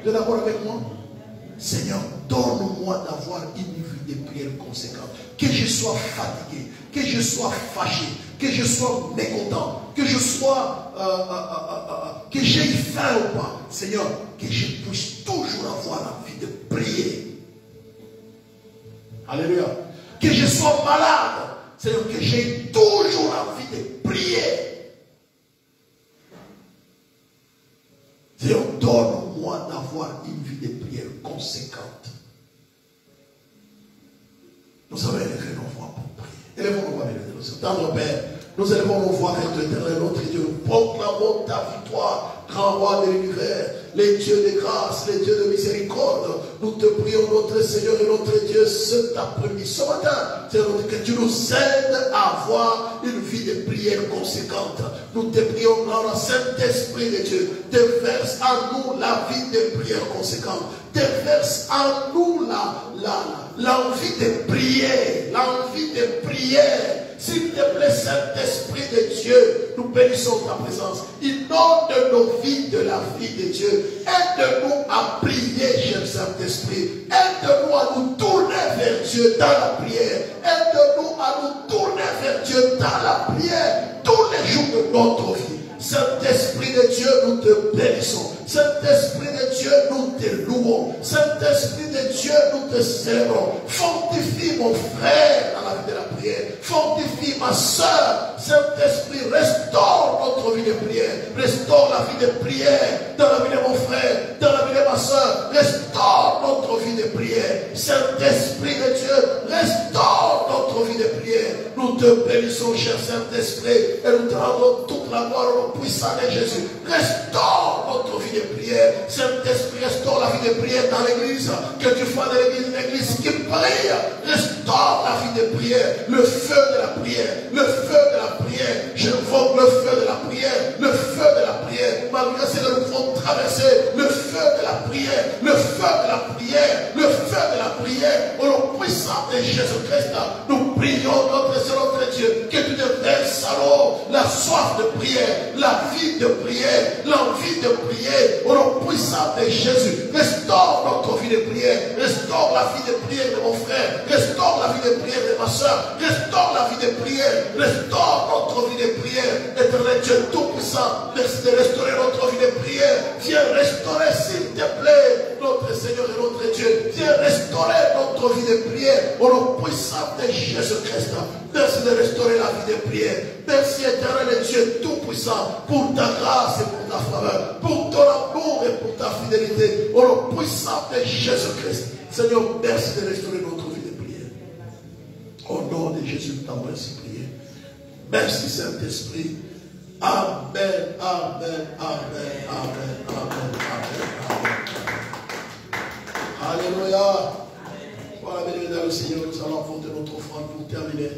Vous êtes d'accord avec moi? Seigneur, donne-moi d'avoir une vie de prière conséquente. Que je sois fatigué, que je sois fâché, que je sois mécontent, que je sois, que j'aie faim ou pas. Seigneur, que je puisse toujours avoir la vie de prier. Alléluia. Que je sois malade. Seigneur, que j'ai toujours envie de prier. Seigneur, donne-moi d'avoir une vie de prière conséquente. Nous allons élever nos voix pour prier. Élevons nos voix, tendre Père, nous élevons nos voix vers l'Éternel, notre Dieu. Nous proclamons ta victoire, grand roi de l'univers, les dieux de grâce, les dieux de miséricorde. Nous te prions, notre Seigneur et notre Dieu, cet après-midi, ce matin, Seigneur, que tu nous aides à avoir une vie de prière conséquente. Nous te prions dans le Saint-Esprit de Dieu, déverse en nous la vie de prière conséquente. Déverse en nous l'envie de prier, l'envie de prière. S'il te plaît, Saint-Esprit de Dieu, nous bénissons ta présence. Inonde nos vies de la vie de Dieu. Aide-nous à prier, cher Saint-Esprit. Aide-nous à nous tourner vers Dieu dans la prière. Aide-nous à nous tourner vers Dieu dans la prière tous les jours de notre vie. Saint-Esprit de Dieu, nous te bénissons. Saint-Esprit de Dieu, nous te louons. Saint-Esprit de Dieu, nous te servons. Fortifie mon frère dans la vie de la prière. Fortifie ma soeur. Saint-Esprit, restaure notre vie de prière. Restaure la vie de prière dans la vie de mon frère, dans la vie de ma soeur. Restaure notre vie de prière. Saint-Esprit de Dieu, restaure notre vie de prière. Nous te bénissons, cher Saint-Esprit, et nous te rendons toute la gloire au puissant de Jésus. Restaure notre vie de prière. Saint-Esprit, restaure la vie de prière dans l'église. Que tu fasses de l'église une église qui prie. Restaure la vie de prière. Le feu de la prière. Le feu de la prière. J'invoque le feu de la prière. Le feu de la prière. Malgré ce que nous devons traverser. Le feu de la prière. Le feu de la prière. Le feu de la prière. Au nom puissant de Jésus-Christ. Nous prions notre Seigneur, notre Dieu. Que tu déverses alors la soif de prière. La vie de prière. L'envie de prier. Au nom puissant de Jésus. Restaure notre vie de prière. Restaure la vie de prière de mon frère. Restaure la vie de prière de ma soeur. Restaure la vie de prière. Restaure notre vie de prière. Éternel Dieu tout-puissant. Merci de restaurer notre vie de prière. Viens restaurer, s'il te plaît, notre Seigneur et notre Dieu. Viens restaurer notre vie de prière. Au nom puissant de Jésus-Christ. Merci de restaurer la vie de prière. Merci, éternel Dieu tout-puissant, pour ta grâce et pour ta faveur, pour ton amour et pour ta fidélité. Au nom puissant de Jésus-Christ. Seigneur, merci de restaurer notre vie de prière. Au nom de Jésus, nous t'avons ainsi prié. Merci, Saint-Esprit. Amen, amen, amen, amen, amen, amen, amen. Alléluia. Voilà, béni dans le Seigneur, nous allons apporter notre offrande pour terminer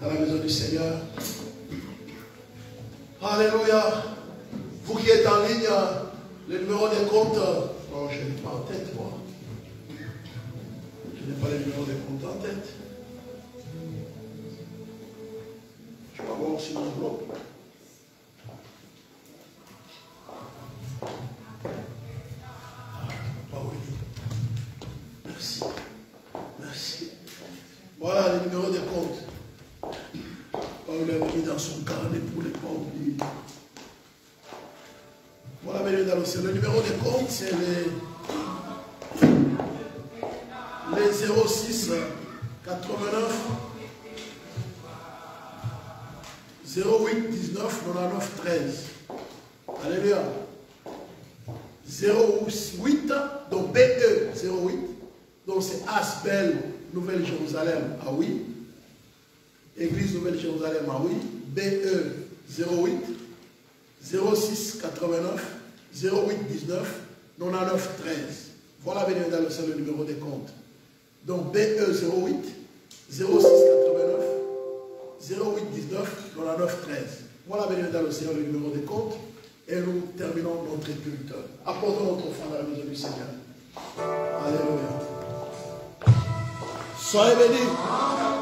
dans la maison du Seigneur. Alléluia. Vous qui êtes en ligne, le numéro de compte, non, je n'ai pas en tête, moi. Je n'ai pas le numéro de compte en tête. Je vais voir si nous bloque. Ah oui. Merci. Merci. Voilà le numéro de compte. Paul l'a mis dans son carnet pour ne pas oublier. Voilà, mesdames et messieurs, le numéro de compte, c'est les 06 89 08 19 99 13. Alléluia. 08, donc BE 08. Donc c'est Asbel, Nouvelle-Jérusalem, ah oui. Église Nouvelle-Jérusalem, ah oui. BE 08 06 89 08 19 99 13. Voilà, bien évidemment, c'est le numéro de compte. Donc BE 08 06 89 08 19 99 13. Voilà, bien évidemment, c'est le numéro de compte. Et nous terminons notre culte. Apportons notre offrande à la maison du Seigneur. Alléluia. Soyez bénis.